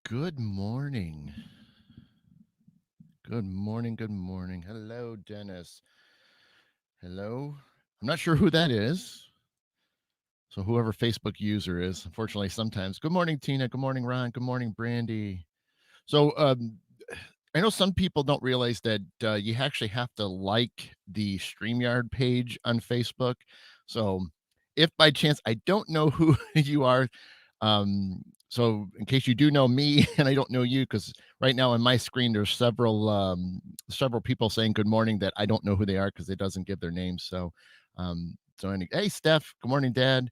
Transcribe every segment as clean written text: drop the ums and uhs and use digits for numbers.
Good morning. Good morning. Good morning. Hello, Dennis. Hello. I'm not sure who that is. So, whoever Facebook user is, unfortunately, sometimes. Good morning, Tina. Good morning, Ron. Good morning, Brandy. So, I know some people don't realize that you actually have to like the StreamYard page on Facebook. So, if by chance I don't know who you are, so in case you do know me and I don't know you, because right now on my screen there's several people saying good morning that I don't know who they are because it doesn't give their names. Hey Steph, good morning, Dad.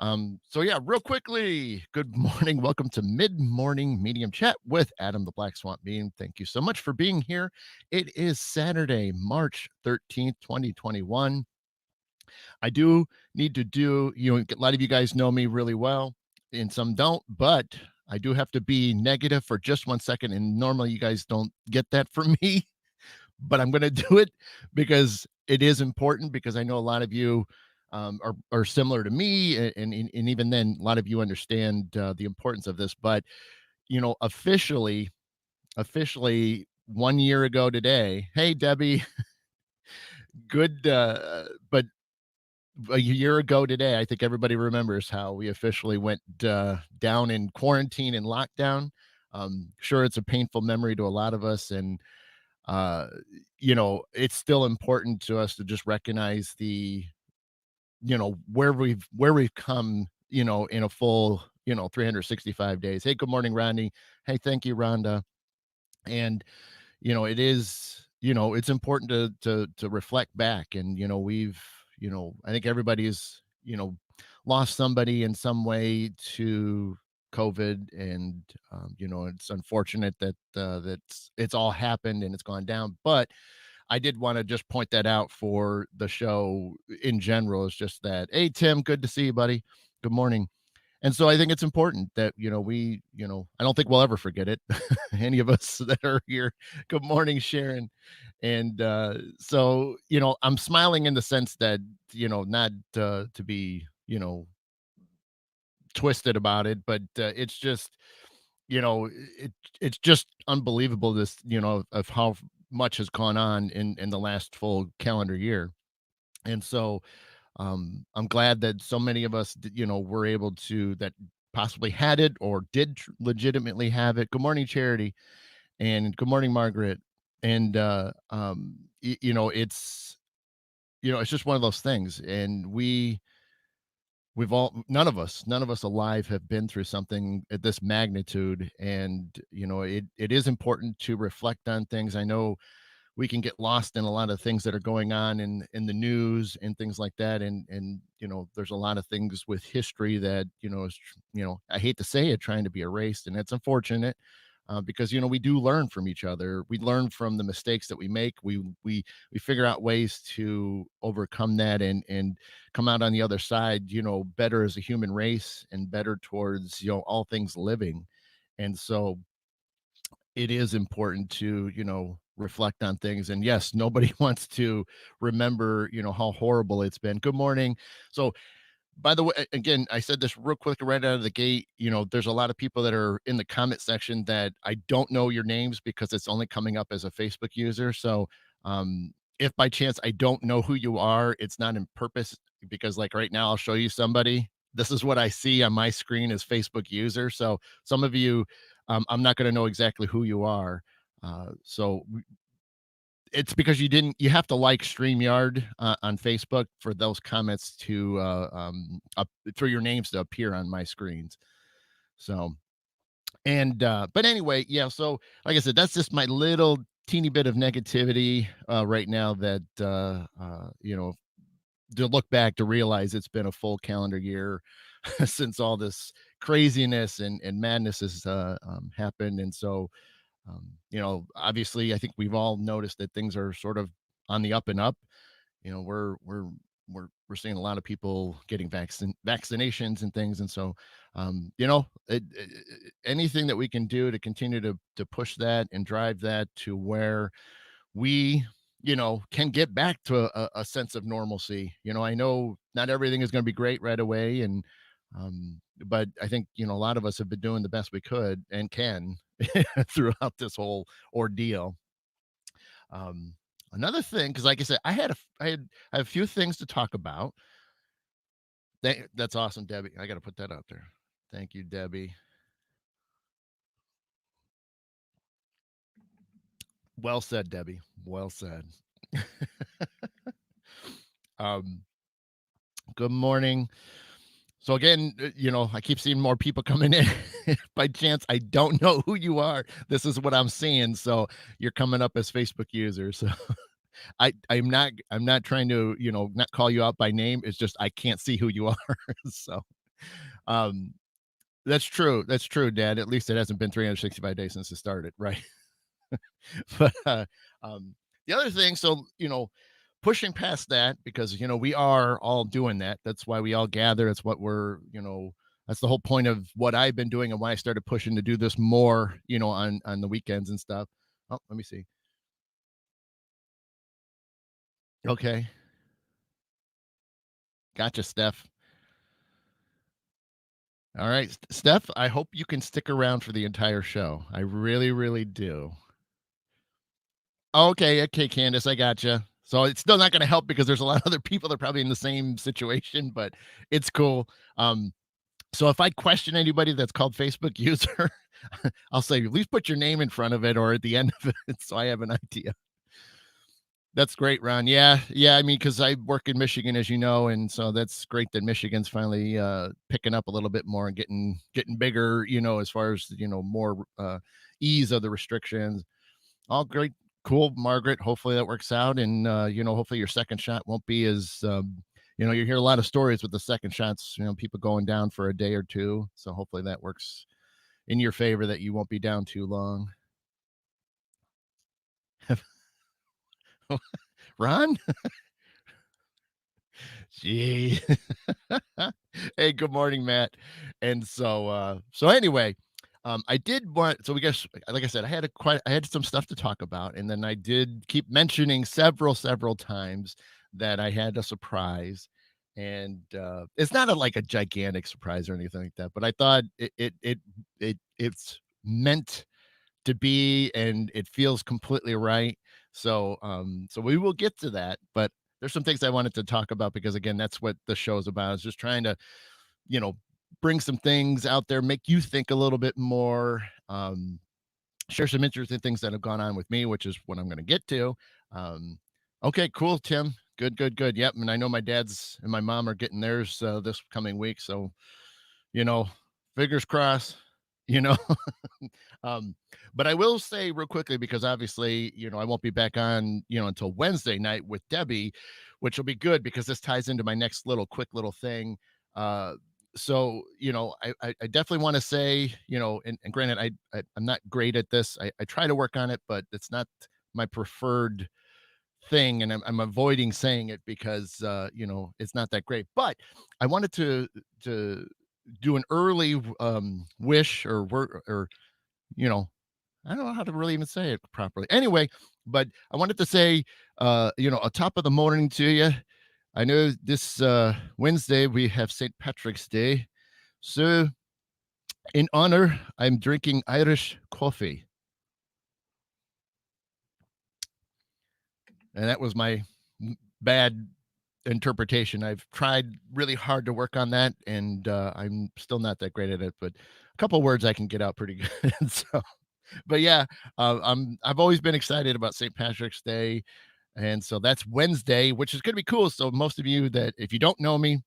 So yeah, real quickly, good morning. Welcome to Mid Morning Medium Chat with Adam the Black Swamp Bean. Thank you so much for being here. It is Saturday, March 13th, 2021. I do need to a lot of you guys know me really well, and some don't, but I do have to be negative for just 1 second. And normally you guys don't get that from me, but I'm going to do it because it is important because I know a lot of you are similar to me, and even then, a lot of you understand the importance of this. But officially, 1 year ago today. Hey, Debbie, good, but a year ago today, I think everybody remembers how we officially went down in quarantine and lockdown. Sure, it's a painful memory to a lot of us, and uh it's still important to us to just recognize the where we've come in a full 365 days. Hey, good morning, Rodney. Hey, thank you, Rhonda. And it is, it's important to reflect back. And we've I think everybody's lost somebody in some way to COVID. And it's unfortunate that it's all happened and it's gone down. But I did want to just point that out for the show in general. Is just that, hey, Tim, good to see you, buddy. Good morning. And so I think it's important that, I don't think we'll ever forget it. Any of us that are here. Good morning, Sharon. And I'm smiling in the sense that, not to be, twisted about it, but it's just, it's just unbelievable this, of how much has gone on in the last full calendar year. And so I'm glad that so many of us, were able to that possibly had it or did legitimately have it. Good morning, Charity, and good morning, Margaret. And it's just one of those things, and we've all none of us alive have been through something at this magnitude. And it is important to reflect on things. I know we can get lost in a lot of things that are going on in the news and things like that. And there's a lot of things with history that I hate to say it, trying to be erased. And it's unfortunate, because we do learn from each other. We learn from the mistakes that we make. We figure out ways to overcome that and come out on the other side, better as a human race and better towards all things living. And so it is important to reflect on things. And yes, nobody wants to remember how horrible it's been. Good morning. So, by the way, again, I said this real quick right out of the gate. There's a lot of people that are in the comment section that I don't know your names because it's only coming up as a Facebook user. So if by chance I don't know who you are, it's not in purpose, because like right now I'll show you somebody. This is what I see on my screen as Facebook user. So some of you, I'm not going to know exactly who you are. So it's because you have to like StreamYard on Facebook for those comments to for your names to appear on my screens. So, and but anyway, yeah, so like I said, that's just my little teeny bit of negativity right now, that to look back to realize it's been a full calendar year since all this craziness and madness has happened. And so obviously, I think we've all noticed that things are sort of on the up and up. We're seeing a lot of people getting vaccinations and things. And so anything that we can do to continue to push that and drive that to where we can get back to a sense of normalcy. I know not everything is going to be great right away. And But I think, a lot of us have been doing the best we could and can throughout this whole ordeal. Um, Another thing, because like I said, I had a few things to talk about. That's awesome, Debbie. I got to put that out there. Thank you, Debbie. Well said, Debbie. Well said. um, Good morning. So again, I keep seeing more people coming in. By chance, I don't know who you are. This is what I'm seeing. So you're coming up as Facebook users. So I'm not trying to, not call you out by name. It's just I can't see who you are. So um that's true. That's true, Dad. At least it hasn't been 365 days since it started, right? But the other thing, so pushing past that, because we are all doing that. That's why we all gather. That's what we're, that's the whole point of what I've been doing and why I started pushing to do this more, on the weekends and stuff. Oh, let me see. Okay, gotcha, Steph. All right, Steph, I hope you can stick around for the entire show. I really, really do. Okay, okay, Candace, I gotcha. So it's still not going to help because there's a lot of other people that are probably in the same situation, but it's cool. So if I question anybody that's called Facebook user, I'll say at least put your name in front of it or at the end of it, so I have an idea. That's great, Ron. Yeah, yeah. I mean, because I work in Michigan, as you know, and so that's great that Michigan's finally picking up a little bit more and getting bigger. As far as more ease of the restrictions. All great, cool, Margaret. Hopefully that works out, and hopefully your second shot won't be as you hear a lot of stories with the second shots. People going down for a day or two. So hopefully that works in your favor, that you won't be down too long. Ron, gee. Hey, good morning, Matt. And so anyway, I did want, so we guess, like I said, I had some stuff to talk about, and then I did keep mentioning several times that I had a surprise. And it's not like a gigantic surprise or anything like that, but I thought it's meant to be, and it feels completely right. So we will get to that, but there's some things I wanted to talk about, because again, that's what the show is about. Is just trying to, you know, bring some things out there, make you think a little bit more, share some interesting things that have gone on with me, which is what I'm going to get to. Um, okay, cool, Tim. Good, good, good. Yep. And I know my dad's and my mom are getting theirs this coming week. So, you know, fingers crossed, you know. um, but I will say real quickly, because obviously, I won't be back on, until Wednesday night with Debbie, which will be good because this ties into my next quick little thing. Uh, so, I definitely want to say, and granted, I'm not great at this. I try to work on it, but it's not my preferred thing, and I'm avoiding saying it because it's not that great. But I wanted to do an early wish or you know I don't know how to really even say it properly. Anyway, but I wanted to say, a top of the morning to you. I know this Wednesday we have St. Patrick's Day, so in honor, I'm drinking Irish coffee, and that was my bad interpretation. I've tried really hard to work on that, and I'm still not that great at it. But a couple words I can get out pretty good. So, but yeah, I've always been excited about St. Patrick's Day, and so that's Wednesday, which is going to be cool. So most of you that, if you don't know me,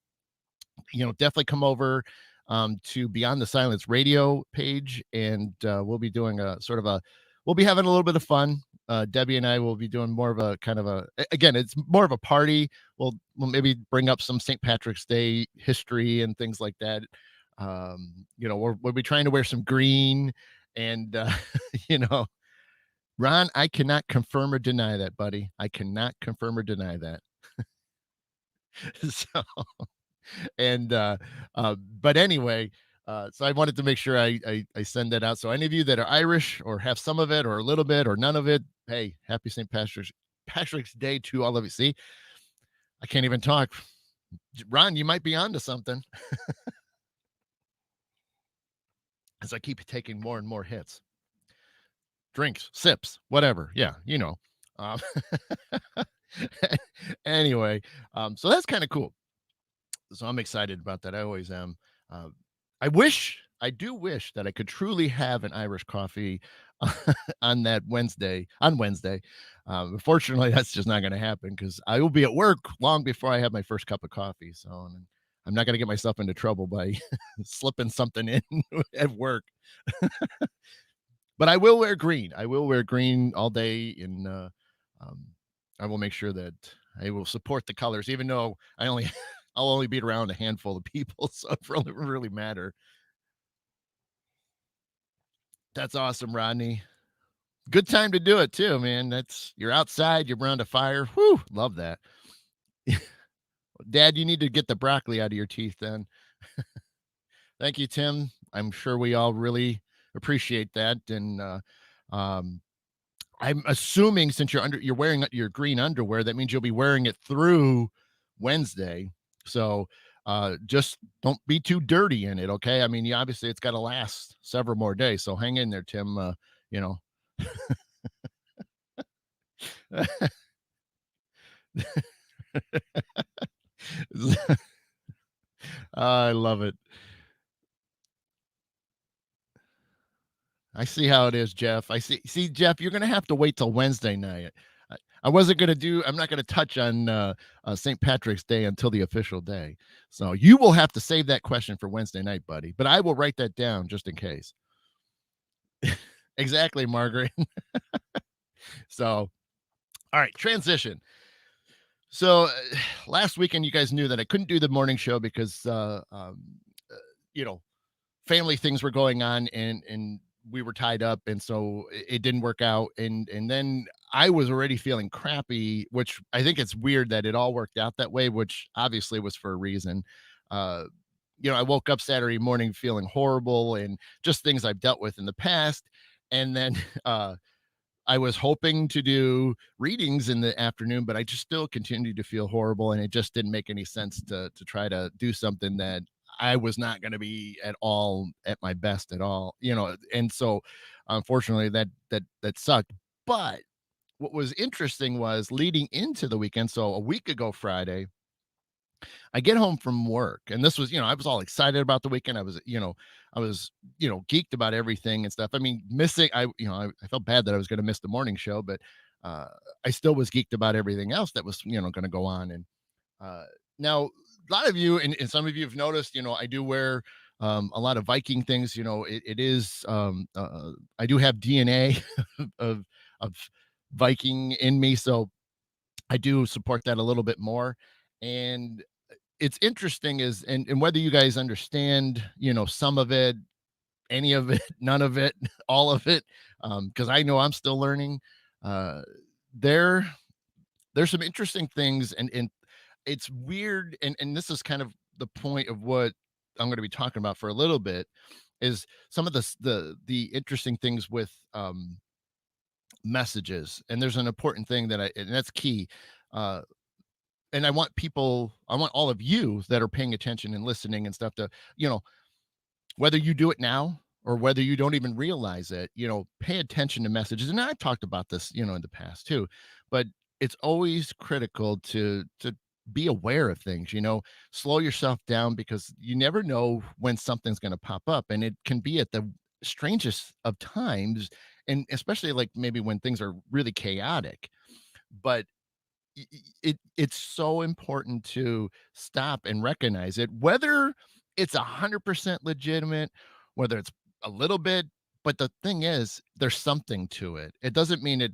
definitely come over to Beyond the Silence radio page, and we'll be doing we'll be having a little bit of fun. Debbie and I will be doing more of a kind of again, it's more of a party. We'll maybe bring up some St. Patrick's Day history and things like that. We'll be trying to wear some green, and you know, Ron, I cannot confirm or deny that, buddy. I cannot confirm or deny that. So, and but anyway, so I wanted to make sure I send that out. So any of you that are Irish or have some of it or a little bit or none of it, hey, happy St. Patrick's Day to all of you. See, I can't even talk. Ron, you might be onto something. as I keep taking more and more hits, drinks, sips, whatever. Yeah, you know. Um, anyway, so that's kind of cool. So I'm excited about that. I always am. Uh, I do wish that I could truly have an Irish coffee on Wednesday. Unfortunately, that's just not going to happen because I will be at work long before I have my first cup of coffee. So I'm not going to get myself into trouble by slipping something in at work. But I will wear green. I will wear green all day, and um, I will make sure that I will support the colors, even though I'll only beat around a handful of people, so it really matter. That's awesome, Rodney. Good time to do it too, man. That's you're outside, you're around a fire. Whoo, love that. Dad, you need to get the broccoli out of your teeth then. Thank you, Tim. I'm sure we all really appreciate that. And um, I'm assuming since you're wearing your green underwear, that means you'll be wearing it through Wednesday. So just don't be too dirty in it, okay? I mean, obviously it's got to last several more days. So hang in there, Tim. You know, I love it. I see how it is, Jeff. I see, Jeff, you're gonna have to wait till Wednesday night. I wasn't gonna do I'm not gonna touch on St. Patrick's Day until the official day. So you will have to save that question for Wednesday night, buddy. But I will write that down just in case. Exactly, Margaret. So all right, transition. So last weekend, you guys knew that I couldn't do the morning show because uh, you know, family things were going on and we were tied up and so it didn't work out and then I was already feeling crappy, which I think it's weird that it all worked out that way, which obviously was for a reason. uh I woke up Saturday morning feeling horrible and just things I've dealt with in the past. And then I was hoping to do readings in the afternoon, but I just still continued to feel horrible, and it just didn't make any sense to try to do something that I was not going to be at all at my best at all, And so, unfortunately, that sucked. But what was interesting was leading into the weekend. So a week ago Friday, I get home from work, and this was, I was all excited about the weekend. I was geeked about everything and stuff. I mean, I felt bad that I was going to miss the morning show, but uh, I still was geeked about everything else that was, going to go on. And uh, now, a lot of you and some of you have noticed, I do wear a lot of Viking things. It is, I do have DNA of Viking in me, so I do support that a little bit more. And it's interesting is and whether you guys understand, some of it, any of it, none of it, all of it, because I know I'm still learning. Uh, there, there's some interesting things, and it's weird, and this is kind of the point of what I'm going to be talking about for a little bit, is some of the interesting things with messages. And there's an important thing and that's key. Uh, and I want all of you that are paying attention and listening and stuff to, you know, whether you do it now or whether you don't even realize it, pay attention to messages. And I've talked about this, in the past too, but it's always critical to be aware of things, slow yourself down because you never know when something's going to pop up, and it can be at the strangest of times, and especially like maybe when things are really chaotic. But it's so important to stop and recognize it, whether it's 100% legitimate, whether it's a little bit. But the thing is, there's something to it. It doesn't mean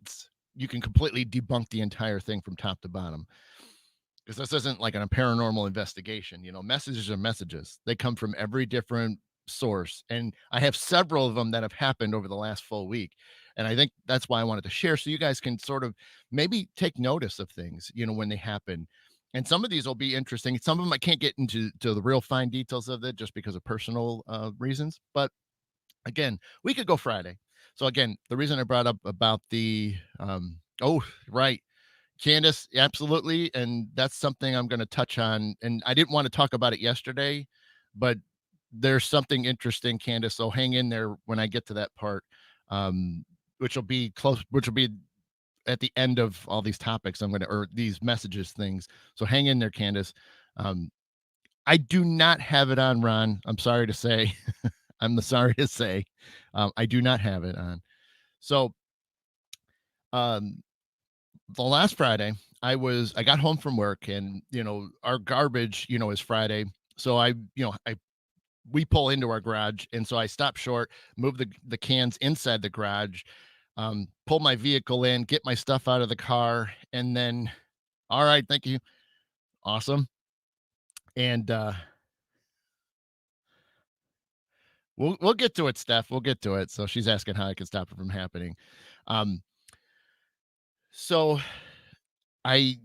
you can completely debunk the entire thing from top to bottom, because this isn't like a paranormal investigation. Messages are messages. They come from every different source, and I have several of them that have happened over the last full week. And I think that's why I wanted to share, so you guys can sort of maybe take notice of things, when they happen. And some of these will be interesting. Some of them I can't get into the real fine details of it just because of personal reasons. But again, we could go Friday. So again, the reason I brought up about the oh, right, Candace, absolutely. And that's something I'm going to touch on. And I didn't want to talk about it yesterday, but there's something interesting, Candace. So hang in there when I get to that part, um, which will be at the end of all these topics I'm going to, or these messages things. So hang in there, Candace. Um, I do not have it on, Ron. I'm sorry to say. Sorry to say, I do not have it on. So, um, the last Friday, I got home from work, and our garbage, is Friday. So we pull into our garage, and so I stop short, move the cans inside the garage, pull my vehicle in, get my stuff out of the car, and then, all right, thank you, awesome, and we'll get to it, Steph. We'll get to it. So she's asking how I can stop it from happening. Um, so I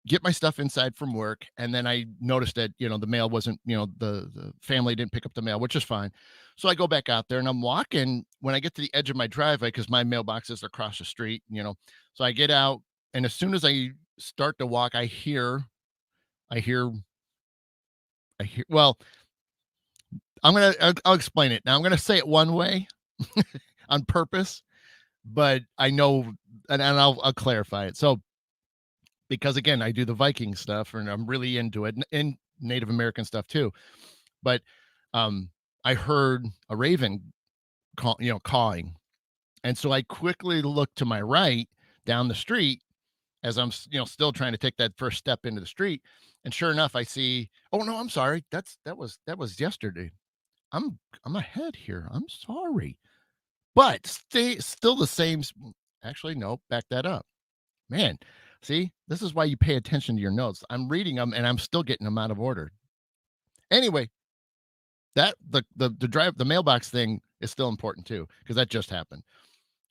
get my stuff inside from work, and then I noticed that the mail wasn't, the family didn't pick up the mail, which is fine. So I go back out there, and I'm walking when I get to the edge of my driveway, because my mailboxes are across the street. So I get out, and as soon as I start to walk, I hear well, I'll explain it now. I'm gonna say it one way on purpose, but I know, and I'll clarify it. So, because again, I do the Viking stuff, and I'm really into it, and Native American stuff too. But um, I heard a raven cawing, and so I quickly looked to my right down the street as I'm still trying to take that first step into the street, and sure enough, I see. Oh no, I'm sorry. That was yesterday. I'm ahead here. I'm sorry, but still the same. Actually, no, back that up. Man, see, this is why you pay attention to your notes. I'm reading them, and I'm still getting them out of order. Anyway, that the mailbox thing is still important too, because that just happened.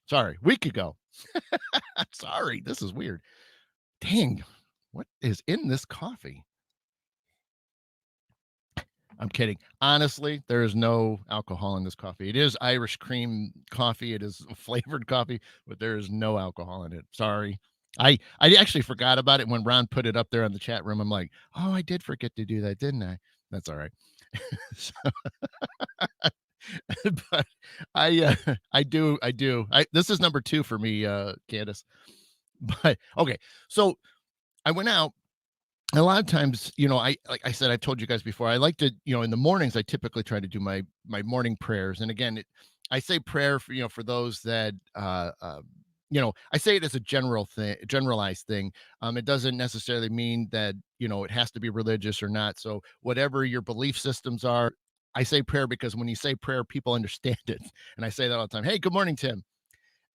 Sorry, week ago. Sorry, this is weird. Dang, what is in this coffee? I'm kidding. Honestly, there is no alcohol in this coffee. It is Irish cream coffee. It is flavored coffee, but there is no alcohol in it. Sorry. I actually forgot about it when Ron put it up there in the chat room. I'm like, oh, I did forget to do that, didn't I? That's all right. So, but I do. This is number two for me, Candace. But okay, so I went out. A lot of times, like I said, I told you guys before, I like to, in the mornings, I typically try to do my morning prayers. And again, I say prayer for those that I say it as a generalized thing. It doesn't necessarily mean that it has to be religious or not. So whatever your belief systems are, I say prayer because when you say prayer, people understand it. And I say that all the time. Hey, good morning, Tim.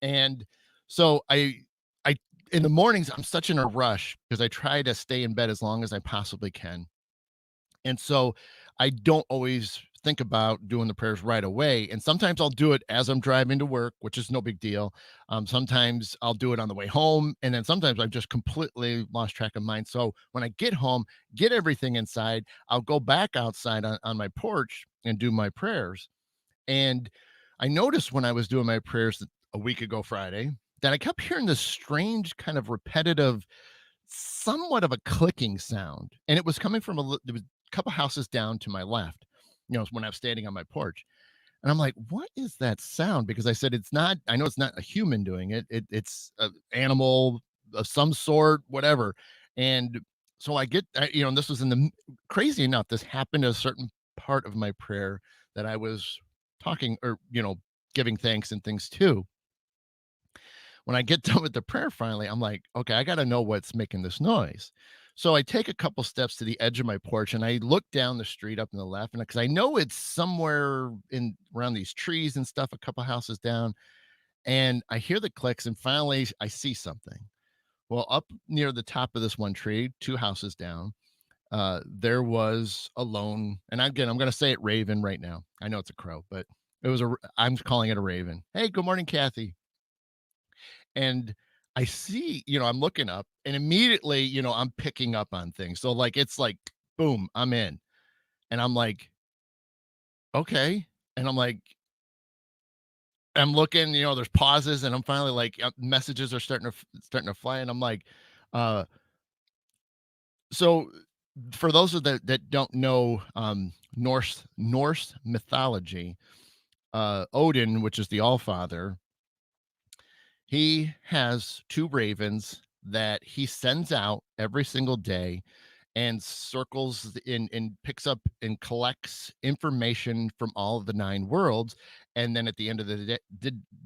And so I in the mornings, I'm such in a rush because I try to stay in bed as long as I possibly can. And so I don't always think about doing the prayers right away. And sometimes I'll do it as I'm driving to work, which is no big deal. Sometimes I'll do it on the way home. And then sometimes I've just completely lost track of mine. So when I get home, get everything inside, I'll go back outside on my porch and do my prayers. And I noticed when I was doing my prayers a week ago Friday that I kept hearing this strange kind of repetitive, somewhat of a clicking sound. And it was coming from there was a couple houses down to my left, when I was standing on my porch. And I'm like, what is that sound? Because I said, I know it's not a human doing it. It's an animal of some sort, whatever. And so and this was crazy enough, this happened at a certain part of my prayer that I was talking or, giving thanks and things too. When I get done with the prayer finally, I'm like, okay, I got to know what's making this noise. So I take a couple steps to the edge of my porch and I look down the street up in the left, and because I know it's somewhere in around these trees and stuff, a couple houses down, and I hear the clicks, and finally I see something. Well, up near the top of this one tree, two houses down, there was a lone, and again, I'm going to say it raven right now. I know it's a crow, but I'm calling it a raven. Hey, good morning, Kathy. And I see, I'm looking up, and immediately, I'm picking up on things. So like it's like boom, I'm in. And I'm like, okay. And I'm looking, there's pauses, and I'm finally like messages are starting to fly, and I'm like, uh so For those of that don't know Norse mythology, Odin, which is the Allfather, he has two ravens that he sends out every single day and circles in and picks up and collects information from all of the nine worlds, and then at the end of the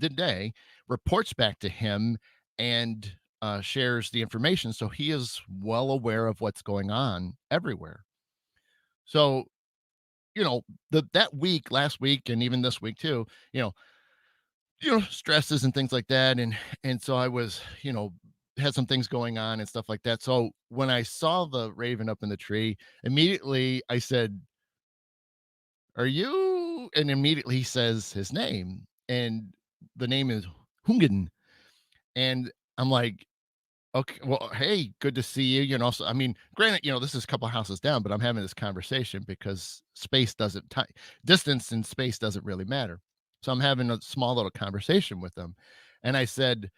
day reports back to him and shares the information, so he is well aware of what's going on everywhere. So that week, last week, and even this week too, you know stresses and things like that, and so I was, had some things going on and stuff like that. So when I saw the raven up in the tree, immediately I said, "Are you?" And immediately he says his name, and the name is Hungen, and I'm like, "Okay, well, hey, good to see you." So I mean, granted, this is a couple houses down, but I'm having this conversation because distance and space doesn't really matter. So I'm having a small little conversation with them, and I said,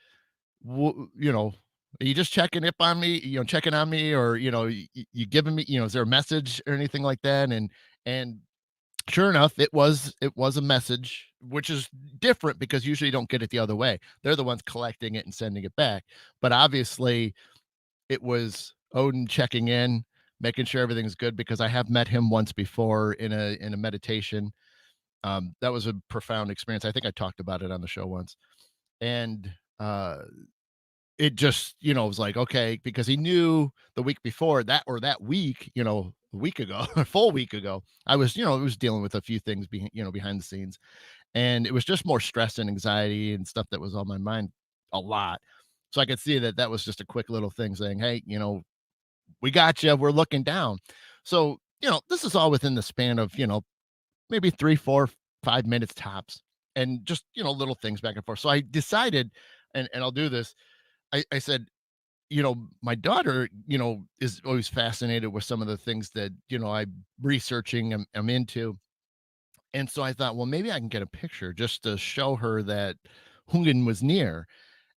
"Are you just checking up on me? Checking on me, or you giving me, is there a message or anything like that?" And sure enough, it was a message, which is different because usually you don't get it the other way. They're the ones collecting it and sending it back, but obviously it was Odin checking in, making sure everything's good, because I have met him once before in a meditation. That was a profound experience. I think I talked about it on the show once, and it just, was like, okay, because he knew the week before that, or that week, a week ago, a full week ago, I was dealing with a few things behind the scenes. And it was just more stress and anxiety and stuff that was on my mind a lot. So I could see that that was just a quick little thing saying, "Hey, we got you. We're looking down." So, this is all within the span of, maybe 3, 4, 5 minutes tops, and just, little things back and forth. So I decided, and I'll do this. I said, my daughter, is always fascinated with some of the things that, I'm researching, I'm into. And so I thought, well, maybe I can get a picture just to show her that Hungen was near.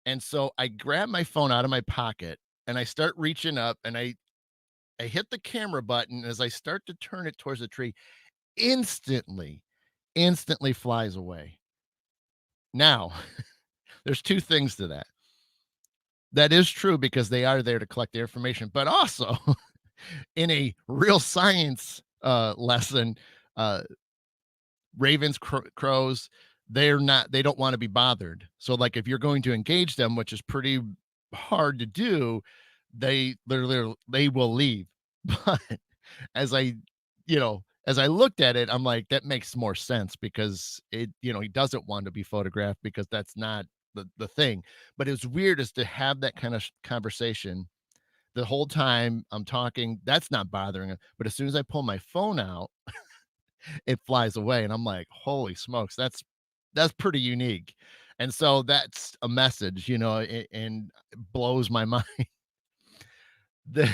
And so I grab my phone out of my pocket and I start reaching up, and I hit the camera button. As I start to turn it towards the tree, instantly, instantly flies away. Now, there's two things to that. That is true because they are there to collect the information, but also in a real science lesson, uh, ravens, crows, they don't want to be bothered. So like if you're going to engage them, which is pretty hard to do, they will leave. But as I, as I looked at it, I'm like, that makes more sense because he doesn't want to be photographed because that's not the thing. But it's weird is to have that kind of conversation the whole time I'm talking. That's not bothering him. But as soon as I pull my phone out, it flies away, and I'm like, "Holy smokes, that's pretty unique." And so that's a message, and it blows my mind. The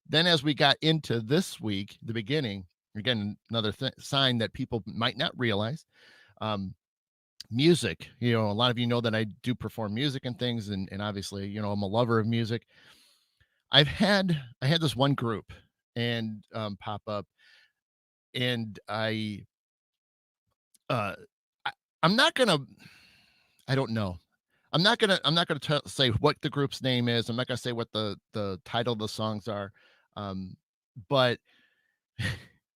Then as we got into this week, the beginning, again, another sign that people might not realize, um, music. A lot of you know that I do perform music and things, and obviously, I'm a lover of music. I had this one group and pop up, and uh I, I'm not gonna I don't know. I'm not gonna say what the group's name is. I'm not gonna say what the title of the songs are. But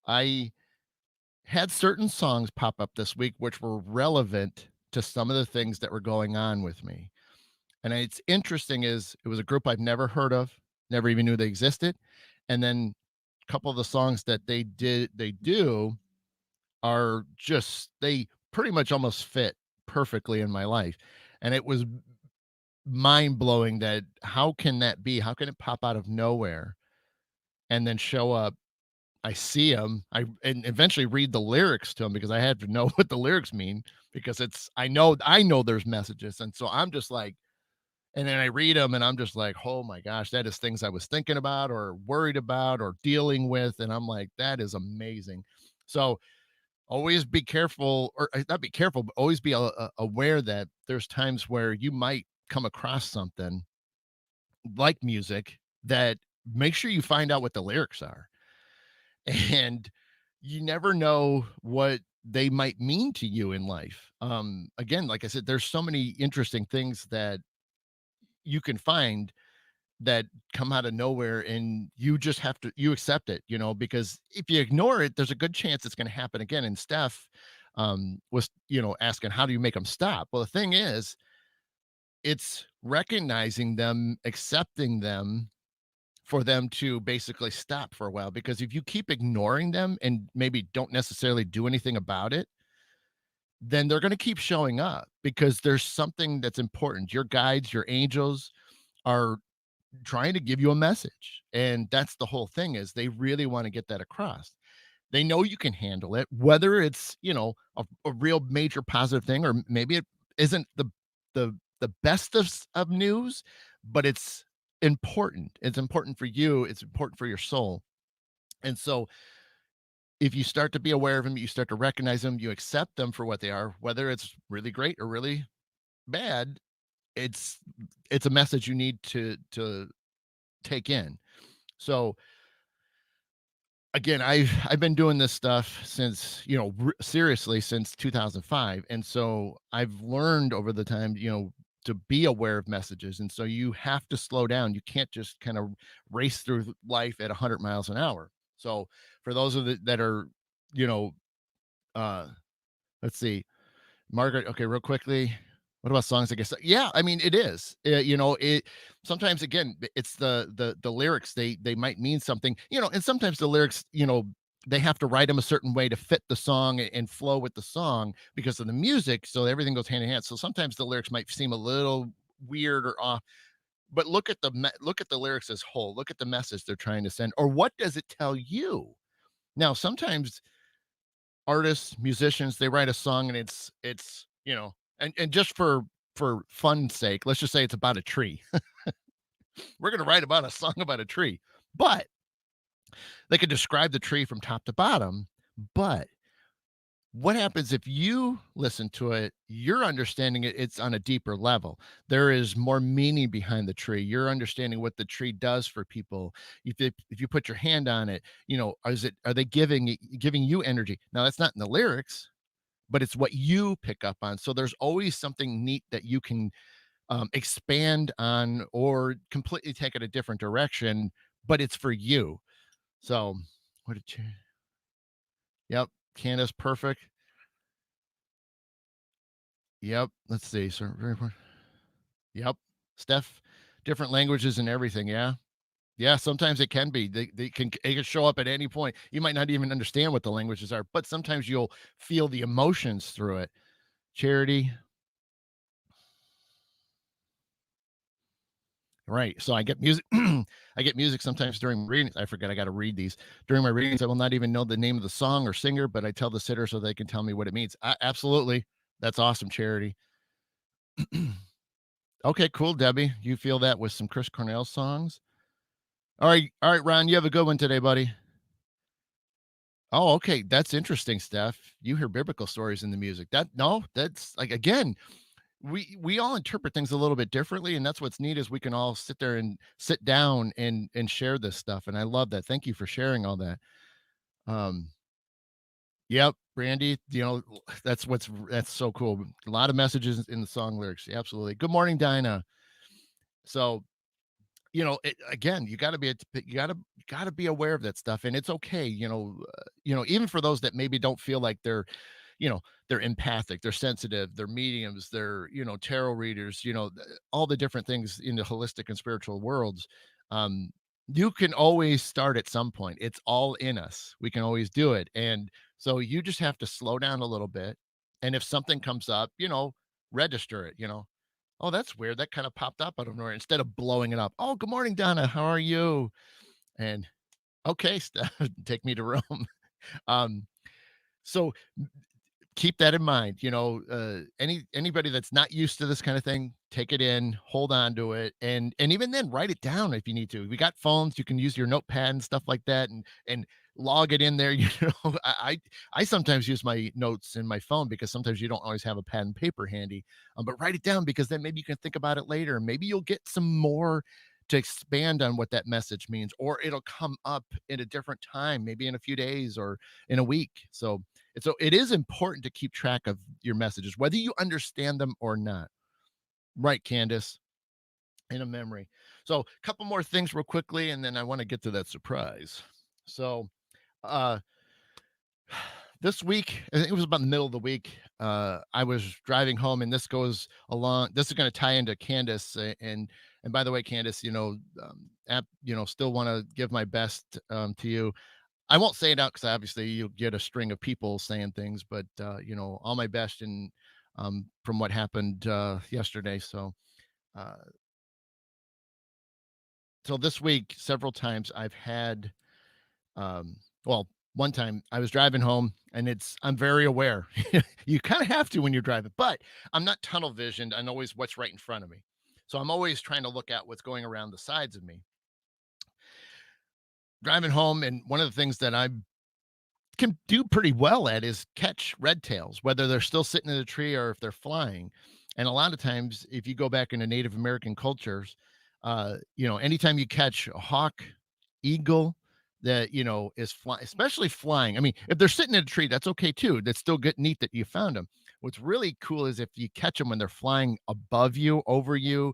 I had certain songs pop up this week which were relevant to some of the things that were going on with me. And it's interesting is it was a group I've never heard of, never even knew they existed. And then a couple of the songs that they do are just they pretty much almost fit perfectly in my life. And it was mind blowing that how can that be? How can it pop out of nowhere and then show up? I see them. And eventually read the lyrics to them because I had to know what the lyrics mean because I know there's messages. And so I'm just like, and then I read them and I'm just like, oh my gosh, that is things I was thinking about or worried about or dealing with. And I'm like, that is amazing. So always be careful, or not be careful, but always be aware that there's times where you might come across something like music that make sure you find out what the lyrics are. And you never know what they might mean to you in life. Again, like I said, there's so many interesting things that you can find that come out of nowhere, and you just have to you accept it, because if you ignore it, there's a good chance it's going to happen again. And Steph was, asking, how do you make them stop? Well, the thing is, it's recognizing them, accepting them, for them to basically stop for a while. Because if you keep ignoring them and maybe don't necessarily do anything about it, then they're going to keep showing up because there's something that's important. Your guides, your angels are trying to give you a message. And that's the whole thing, is they really want to get that across. They know you can handle it, whether it's, a real major positive thing, or maybe it isn't the best of news, but it's important. It's important for you. It's important for your soul. And so if you start to be aware of them, you start to recognize them, you accept them for what they are, whether it's really great or really bad, it's it's a message you need to take in. So again, I've been doing this stuff since, seriously, since 2005. And so I've learned over the time, to be aware of messages. And so you have to slow down. You can't just kind of race through life at 100 miles an hour. So for those that are, you know, uh, let's see, Margaret, okay, real quickly. What about songs? I guess, yeah. I mean, it is. It sometimes, again, it's the lyrics. They might mean something, and sometimes the lyrics, they have to write them a certain way to fit the song and flow with the song because of the music. So everything goes hand in hand. So sometimes the lyrics might seem a little weird or off. But look at the lyrics as whole. Look at the message they're trying to send, or what does it tell you? Now, sometimes artists, musicians, they write a song and it's, and just for fun's sake, let's just say it's about a tree. We're gonna write about a song about a tree. But they could describe the tree from top to bottom. But what happens if you listen to it, you're understanding it's on a deeper level. There is more meaning behind the tree. You're understanding what the tree does for people. If you put your hand on it, are they giving you energy? Now that's not in the lyrics, but it's what you pick up on. So there's always something neat that you can expand on or completely take it a different direction, but it's for you. So what did you? Yep, Candace, perfect. Yep. Let's see. So very important. Yep. Steph, different languages and everything. Yeah. Yeah. Sometimes it can be. It can show up at any point. You might not even understand what the languages are, but sometimes you'll feel the emotions through it. Charity. Right. So I get music. I get music sometimes during readings. I forget I got to read these during my readings. I will not even know the name of the song or singer, but I tell the sitter so they can tell me what it means. Absolutely. That's awesome, Charity. Okay, cool, Debbie. You feel that with some Chris Cornell songs? All right, Ron. You have a good one today, buddy. Oh, okay. That's interesting, Steph. You hear biblical stories in the music. That's like, again, we all interpret things a little bit differently, and that's what's neat, is we can all sit there and sit down and share this stuff. And I love that. Thank you for sharing all that. Um, yep, Brandy, that's so cool. A lot of messages in the song lyrics. Absolutely. Good morning, Dinah. So, again, you got to be aware of that stuff, and it's okay. Even for those that maybe don't feel like they're empathic, they're sensitive, they're mediums, they're, tarot readers, all the different things in the holistic and spiritual worlds. Um, you can always start at some point. It's all in us. We can always do it. And so you just have to slow down a little bit. And if something comes up, register it, oh, that's weird. That kind of popped up out of nowhere, instead of blowing it up. Oh, good morning, Donna. How are you? And okay, Steph, take me to Rome. Um, so keep that in mind. Anybody that's not used to this kind of thing, take it in, hold on to it, and even then write it down if you need to. We got phones, you can use your notepad and stuff like that, and log it in there. I sometimes use my notes in my phone because sometimes you don't always have a pen and paper handy. But write it down, because then maybe you can think about it later. Maybe you'll get some more to expand on what that message means, or it'll come up in a different time, maybe in a few days or in a week. So it is important to keep track of your messages, whether you understand them or not. Right, Candace, in a memory. So a couple more things real quickly, and then I want to get to that surprise. So uh this week, I think it was about the middle of the week. I was driving home, and this goes along. This is going to tie into Candace, and by the way, Candace, still want to give my best to you. I won't say it out because obviously you'll get a string of people saying things, but all my best and from what happened yesterday. Uh, so this week, several times I've had well, one time I was driving home and I'm very aware. You kind of have to when you're driving, but I'm not tunnel visioned. I know always what's right in front of me. So I'm always trying to look at what's going around the sides of me. Driving home, and one of the things that I can do pretty well at is catch red tails, whether they're still sitting in a tree or if they're flying. And a lot of times, if you go back into Native American cultures, anytime you catch a hawk, eagle that is flying, especially flying. I mean, if they're sitting in a tree, that's okay too. That's still good, neat that you found them. What's really cool is if you catch them when they're flying above you, over you,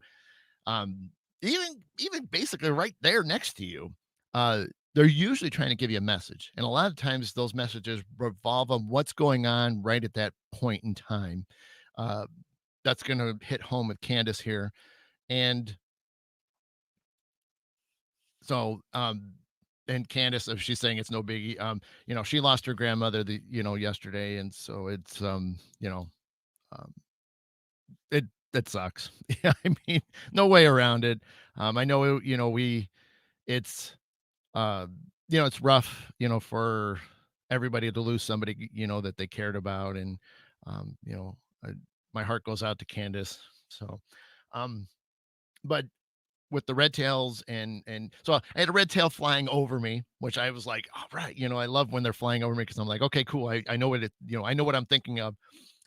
um, even basically right there next to you. Uh, they're usually trying to give you a message, and a lot of times those messages revolve on what's going on right at that point in time. Uh, that's going to hit home with Candace here, and so and Candace, if she's saying it's no biggie, she lost her grandmother yesterday, and so it's um, it sucks. Yeah, I mean, no way around it. I know, it's uh, it's rough, for everybody to lose somebody, that they cared about. And, um, you know, I, my heart goes out to Candace. So, um, but with the red tails and so I had a red tail flying over me, which I was like, all right, I love when they're flying over me because I'm like, okay, cool. I know I know what I'm thinking of.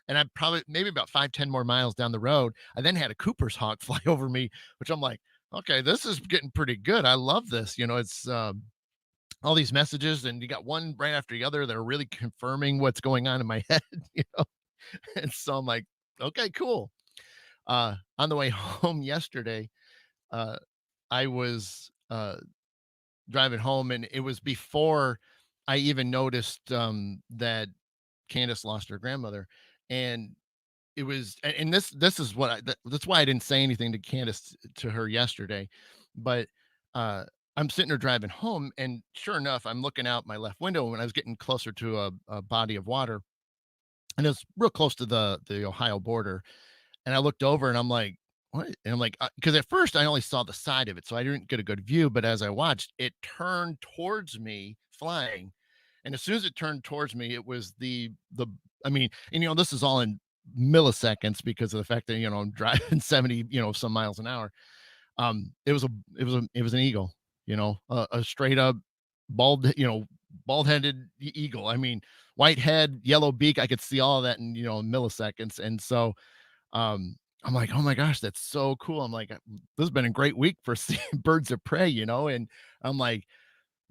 And I probably maybe about 5, 10 more miles down the road, I then had a Cooper's hawk fly over me, which I'm like, okay, this is getting pretty good. I love this. It's all these messages, and you got one right after the other that are really confirming what's going on in my head, you know. And so I'm like, okay, cool. On the way home yesterday, uh, I was driving home, and it was before I even noticed that Candace lost her grandmother. And it was and this is what that's why I didn't say anything to Candace to her yesterday. But uh I'm sitting there driving home, and sure enough, I'm looking out my left window when I was getting closer to a body of water, and it's real close to the Ohio border. And I looked over and I'm like, what? And I'm like, because at first I only saw the side of it, so I didn't get a good view. But as I watched, it turned towards me flying. And as soon as it turned towards me, it was I mean, and this is all in milliseconds because of the fact that, I'm driving 70, some miles an hour. It was an eagle, a straight up bald headed eagle. I mean, white head, yellow beak. I could see all of that in, milliseconds. And so I'm like, "Oh my gosh, that's so cool." I'm like, "This has been a great week for seeing birds of prey," and I'm like,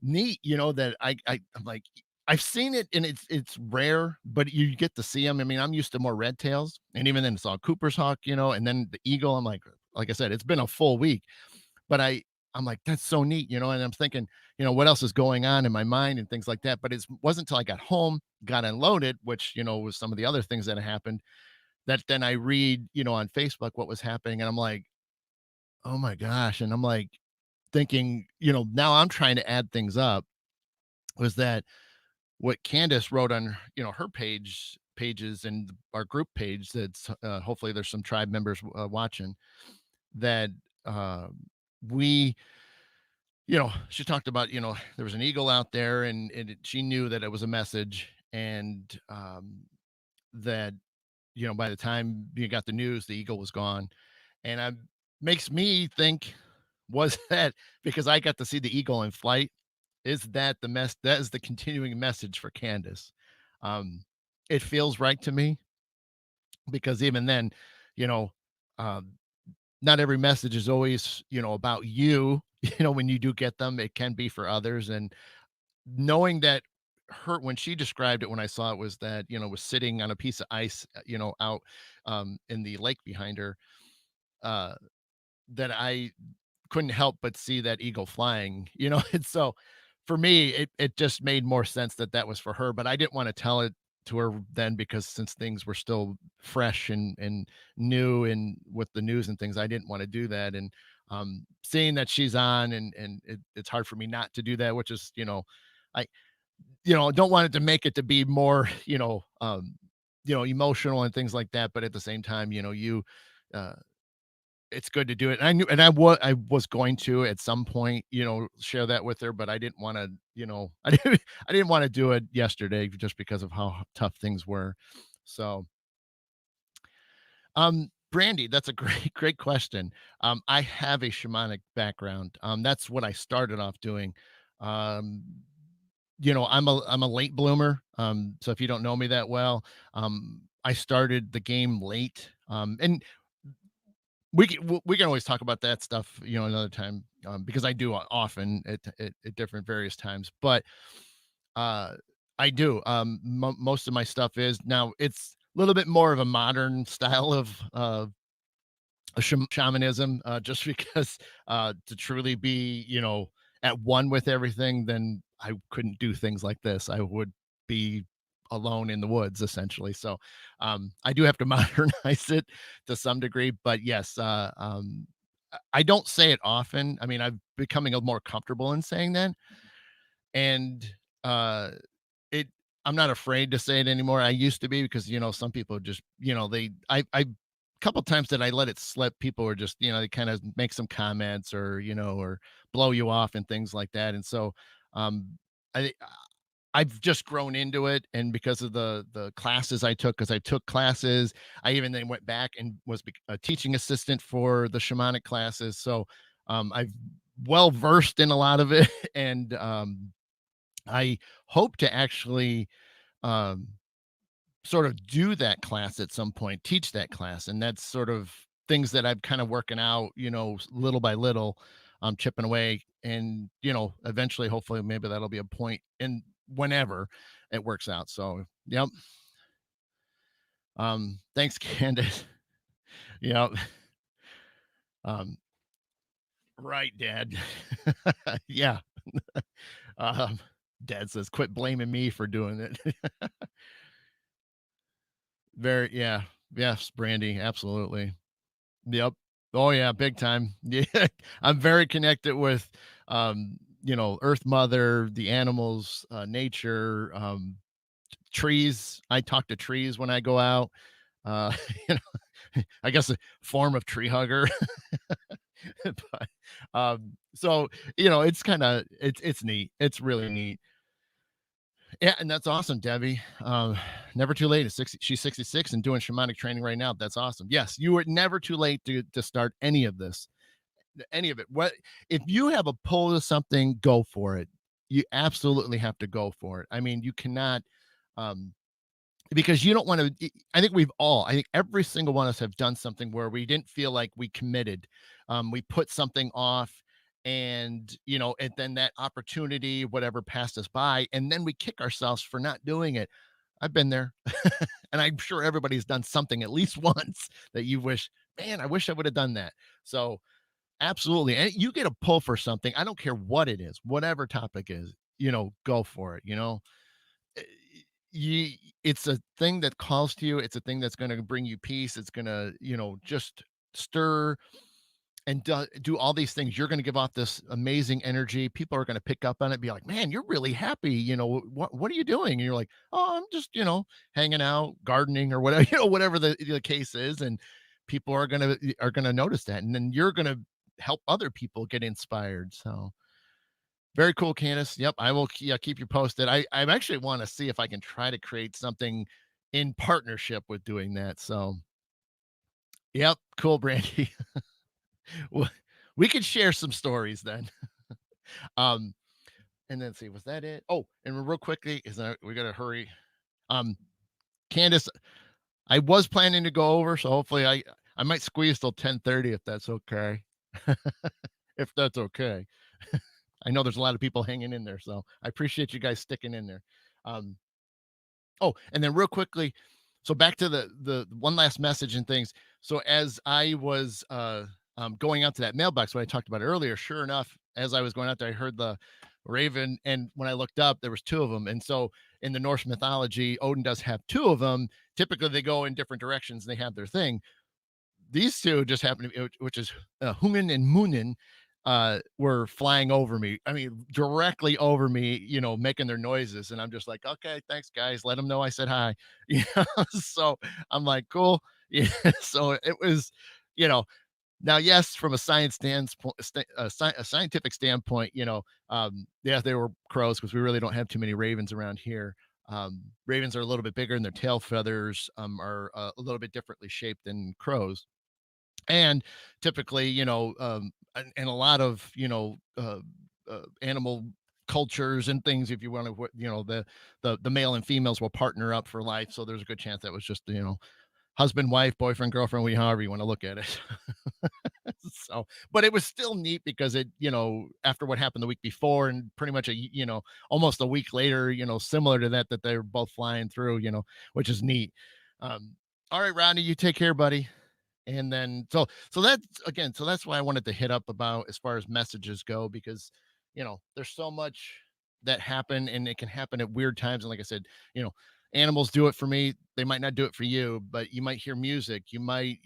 "Neat," that I'm like, I've seen it, and it's rare, but you get to see them. I mean, I'm used to more red tails, and even then saw Cooper's hawk, and then the eagle. I'm like I said, it's been a full week, but I'm like, "That's so neat," and I'm thinking, what else is going on in my mind and things like that. But it wasn't until I got home, got unloaded, which, was some of the other things that happened, that then I read, on Facebook what was happening, and I'm like, "Oh my gosh." And I'm like thinking, now I'm trying to add things up, was that what Candace wrote on, her pages and our group page, that's hopefully there's some tribe members watching, that uh we she talked about, there was an eagle out there, and she knew that it was a message, and that by the time you got the news, the eagle was gone. And makes me think, was that because I got to see the eagle in flight? Is that that is the continuing message for Candace? Um, it feels right to me, because even then, you know, um, not every message is always, about you. When you do get them, it can be for others. And knowing that her, when she described it, when I saw it, was that, was sitting on a piece of ice, out in the lake behind her, uh, that I couldn't help but see that eagle flying, and so for me, it just made more sense that that was for her, but I didn't want to tell it to her then, because since things were still fresh and new and with the news and things, I didn't want to do that. And seeing that she's on, and it's hard for me not to do that, which is, I don't want it to make it to be more, emotional and things like that, but at the same time, uh it's good to do it. And I knew, and I was going to at some point, share that with her, but I didn't want to, I didn't want to do it yesterday just because of how tough things were. So, Brandy, that's a great, great question. I have a shamanic background. That's what I started off doing. Um, I'm a late bloomer. So if you don't know me that well, I started the game late. And we can always talk about that stuff, another time, because I do often at different various times. But uh, I do. Most of my stuff is now, it's a little bit more of a modern style of shamanism, just because to truly be, at one with everything, then I couldn't do things like this. I would be alone in the woods essentially. So I do have to modernize it to some degree, but yes, I don't say it often. I mean, I'm becoming a more comfortable in saying that, and uh it I'm not afraid to say it anymore. I used to be, because some people just, they I couple times that I let it slip, people were just, they kind of make some comments, or blow you off and things like that. And so um I I've just grown into it, and because of the classes I took, because I took classes, I even then went back and was a teaching assistant for the shamanic classes. So I've well versed in a lot of it, and I hope to actually um, sort of do that class at some point, teach that class. And that's sort of things that I'm kind of working out, little by little, chipping away. And, eventually, hopefully, maybe that'll be a point in whenever it works out. So, yep. Thanks, Candace. Yep. Um, right, Dad. Yeah. Um, Dad says, quit blaming me for doing it. Very, yeah. Yes, Brandy, absolutely. Yep. Oh yeah, big time. Yeah. I'm very connected with Earth Mother, the animals, nature, trees. I talk to trees when I go out. Uh, you I guess a form of tree hugger. But so it's kind of it's neat. It's really neat. Yeah, and that's awesome, Debbie. Never too late. It's 60, she's 66 and doing shamanic training right now. That's awesome. Yes, you were never too late to start any of this, any of it. What if you have a pull to something, go for it. You absolutely have to go for it. I mean, you cannot um because you don't want to. I think every single one of us have done something where we didn't feel like we committed. We put something off, and and then that opportunity, whatever, passed us by, and then we kick ourselves for not doing it. I've been there. And I'm sure everybody's done something at least once that you wish, man, I wish I would have done that. So absolutely. And you get a pull for something. I don't care what it is, whatever topic is, go for it. Eh, you It's a thing that calls to you. It's a thing that's going to bring you peace. It's going to, just stir and do all these things. You're going to give off this amazing energy. People are going to pick up on it, be like, man, you're really happy. What are you doing? And you're like, oh, I'm just, hanging out, gardening, or whatever, whatever the case is. And people are going to notice that. And then you're going to help other people get inspired. So very cool, Candace. Yep, I will. Yeah, keep you posted. I actually want to see if I can try to create something in partnership with doing that. So, yep, cool, Brandy. Well, we could share some stories then. Um, and then see, was that it? Oh, and real quickly, we gotta hurry. Um, Candace, I was planning to go over, so hopefully I might squeeze till 10:30 if that's okay. If that's okay. I know there's a lot of people hanging in there, so I appreciate you guys sticking in there. Um, oh, and then real quickly, so back to the one last message and things. So as I was going out to that mailbox, what I talked about earlier, sure enough, as I was going out there, I heard the raven, and when I looked up, there was two of them. And so in the Norse mythology, Odin does have two of them. Typically, they go in different directions. And they have their thing. These two just happened to be, which is Human and Munin, were flying over me. I mean, directly over me, making their noises. And I'm just like, okay, thanks, guys. Let them know I said hi. So I'm like, cool. Yeah. So it was, you know, now, yes, from a science standpoint, a scientific standpoint, yeah, they were crows because we really don't have too many ravens around here. Ravens are a little bit bigger and their tail feathers are a little bit differently shaped than crows, and typically and a lot of animal cultures and things, if you want to, the male and females will partner up for life, so there's a good chance that was just husband, wife, boyfriend, girlfriend, however you want to look at it. So, but it was still neat because after what happened the week before, and pretty much almost a week later, similar to that they're both flying through, which is neat. All right, Rodney, you take care, buddy. And then so that's why I wanted to hit up about as far as messages go, because there's so much that happen, and it can happen at weird times. And like I said, you know animals do it for me. They might not do it for you, but you might hear music, you might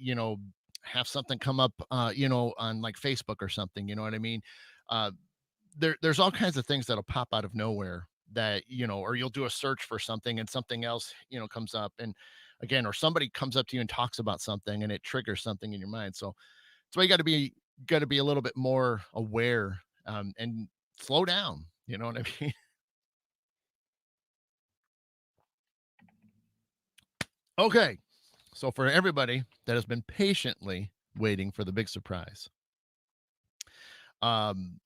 have something come up on like Facebook or something, you know what I mean. uh there's all kinds of things that'll pop out of nowhere, that or you'll do a search for something and something else comes up, and again, or somebody comes up to you and talks about something and it triggers something in your mind. So that's why you got to be a little bit more aware, and slow down, you know what I mean. Okay, so for everybody that has been patiently waiting for the big surprise, um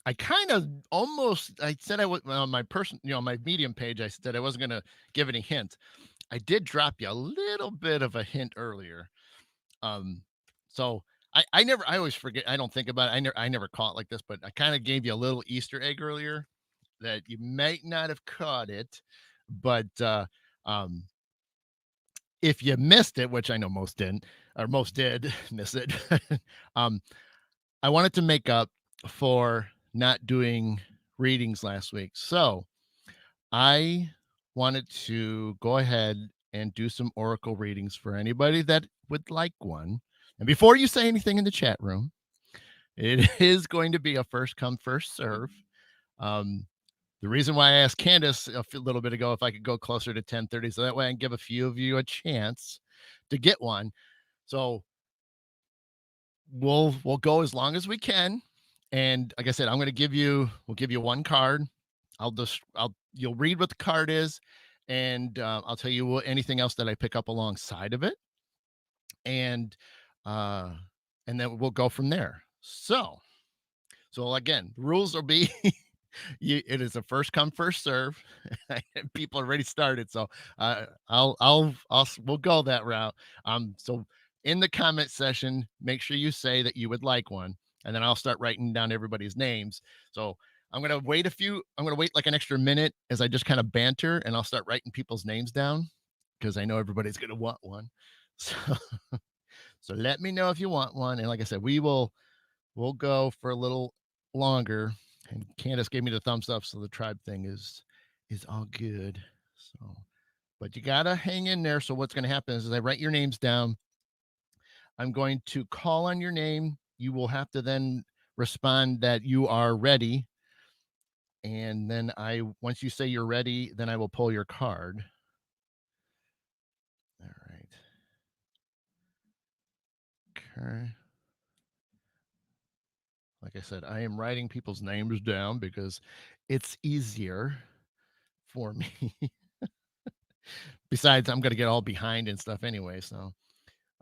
I kind of almost I said I was on my person, my Medium page. I said I wasn't going to give any hint. I did drop you a little bit of a hint earlier. Um, so I always forget. I don't think about it. I never caught like this, but I kind of gave you a little Easter egg earlier that you might not have caught it, but um, if you missed it, which I know most didn't, or most did miss it, um, I wanted to make up for not doing readings last week. So I wanted to go ahead and do some oracle readings for anybody that would like one. And before you say anything in the chat room, it is going to be a first come, first serve. Um, the reason why I asked Candace a little bit ago if I could go closer to 10:30, so that way I can give a few of you a chance to get one. So we'll go as long as we can. And like I said, we'll give you one card. You'll read what the card is, and I'll tell you anything else that I pick up alongside of it, and uh, and then we'll go from there. So again, the rules will be it is a first come, first serve. People already started, so we'll go that route. So in the comment session, make sure you say that you would like one, and then I'll start writing down everybody's names. So I'm gonna wait like an extra minute as I just kind of banter, and I'll start writing people's names down because I know everybody's gonna want one. So so let me know if you want one. And like I said, we'll go for a little longer. And Candace gave me the thumbs up, so the tribe thing is all good. So, but you gotta hang in there. So what's gonna happen is, as I write your names down, I'm going to call on your name. You will have to then respond that you are ready. And then once you say you're ready, then I will pull your card. All right. Okay. Like I said, I am writing people's names down because it's easier for me. Besides, I'm gonna get all behind and stuff anyway. So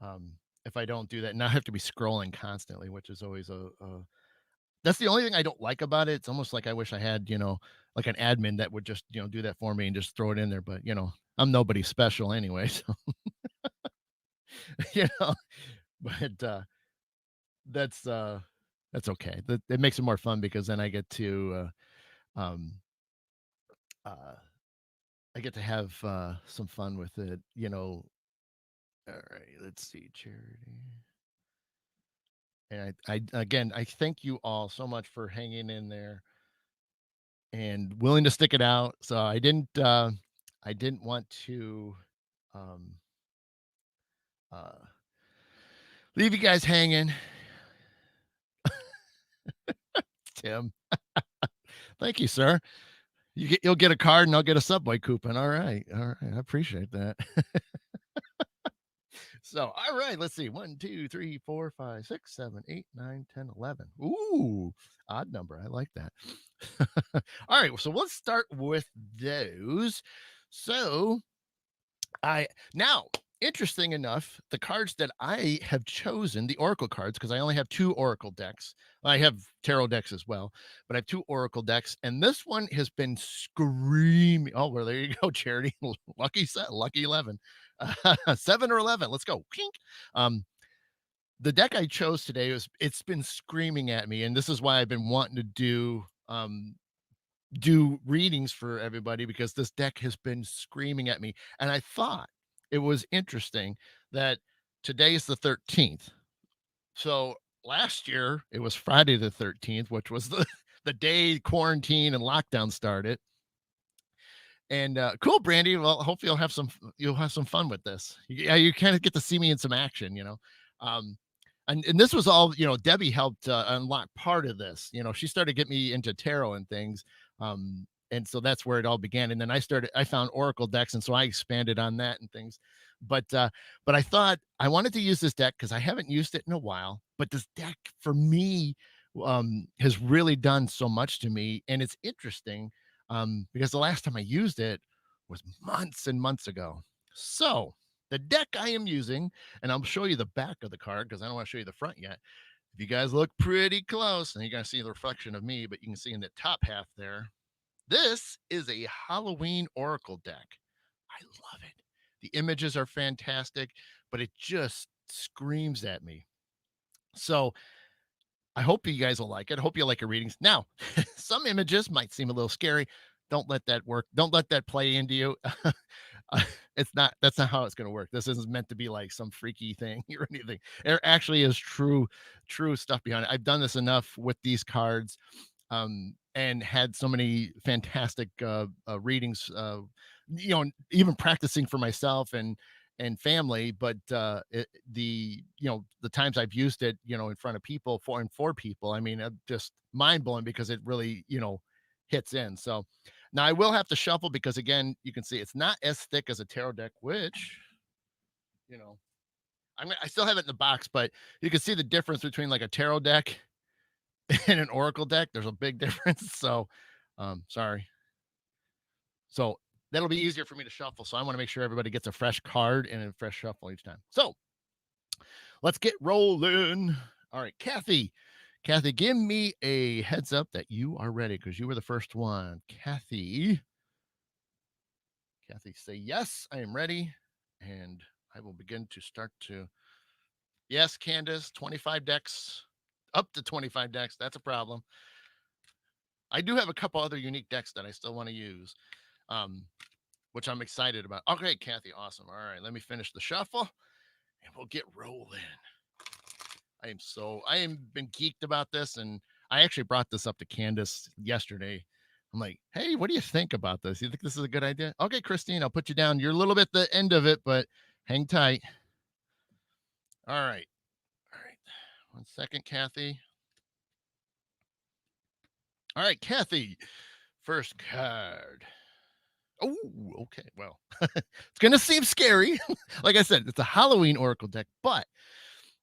um, if I don't do that, now I have to be scrolling constantly, which is always that's the only thing I don't like about it. It's almost like I wish I had, like an admin that would just, do that for me and just throw it in there. But I'm nobody special anyway. So you know, but that's uh, that's okay. It makes it more fun because then um, uh, I get to have some fun with it. All right, let's see, charity. And I again, I thank you all so much for hanging in there and willing to stick it out. So I didn't want to um, uh, leave you guys hanging, Tim. Thank you, sir. You'll get a card and I'll get a Subway coupon. All right. I appreciate that. So, all right, let's see. 1, 2, 3, 4, 5, 6, 7, 8, 9, 10, 11. Ooh, odd number. I like that. All right, so let's start with those. So, I now interesting enough, the cards that I have chosen, the Oracle cards, because I only have two Oracle decks. I have tarot decks as well, but I have two Oracle decks, and this one has been screaming. Oh, well, there you go, Charity. Lucky set, lucky 11. 7 or 11. Let's go. Kink. Um, the deck I chose today it's been screaming at me, and this is why I've been wanting to do readings for everybody because this deck has been screaming at me. And I thought it was interesting that today is the 13th. So last year it was Friday the 13th, which was the day quarantine and lockdown started. And cool, Brandy. Well, hopefully you'll have some fun with this. Yeah, you kind of get to see me in some action, Um, and this was all, Debbie helped unlock part of this. She started getting me into tarot and things. And so that's where it all began. And then I found Oracle decks, and so I expanded on that and things. But I thought I wanted to use this deck because I haven't used it in a while. But this deck for me has really done so much to me, and it's interesting because the last time I used it was months and months ago. So the deck I am using, and I'll show you the back of the card because I don't want to show you the front yet. If you guys look pretty close, and you're gonna see the reflection of me, but you can see in the top half there, this is a Halloween Oracle deck. I love it. The images are fantastic, but it just screams at me. So I hope you guys will like it. I hope you like your readings. Now, some images might seem a little scary. Don't let that work. Don't let that play into you. That's not how it's going to work. This isn't meant to be like some freaky thing or anything. There actually is true stuff behind it. I've done this enough with these cards and had so many fantastic readings, even practicing for myself and family, but the times I've used it, in front of people for people, I mean, just mind blowing because it really, hits in. So now I will have to shuffle because again, you can see it's not as thick as a tarot deck, which, you know, I still have it in the box, but you can see the difference between like a tarot deck and an oracle deck. There's a big difference. So sorry. So that'll be easier for me to shuffle. So I want to make sure everybody gets a fresh card and a fresh shuffle each time. So let's get rolling. All right, Kathy. Kathy, give me a heads up that you are ready because you were the first one. Kathy, say yes, I am ready. And I will begin to start to. Yes, Candace, 25 decks, up to 25 decks. That's a problem. I do have a couple other unique decks that I still want to use, um, which I'm excited about. Okay, Kathy, awesome. All right, let me finish the shuffle and we'll get rolling. I am been geeked about this, and I actually brought this up to Candace yesterday. I'm like, hey, what do you think about this? You think this is a good idea? Okay, Christine, I'll put you down. You're a little bit the end of it, but hang tight. All right. All right. 1 second, Kathy. All right, Kathy. First card. Oh, okay. Well, it's going to seem scary. Like I said, it's a Halloween Oracle deck, but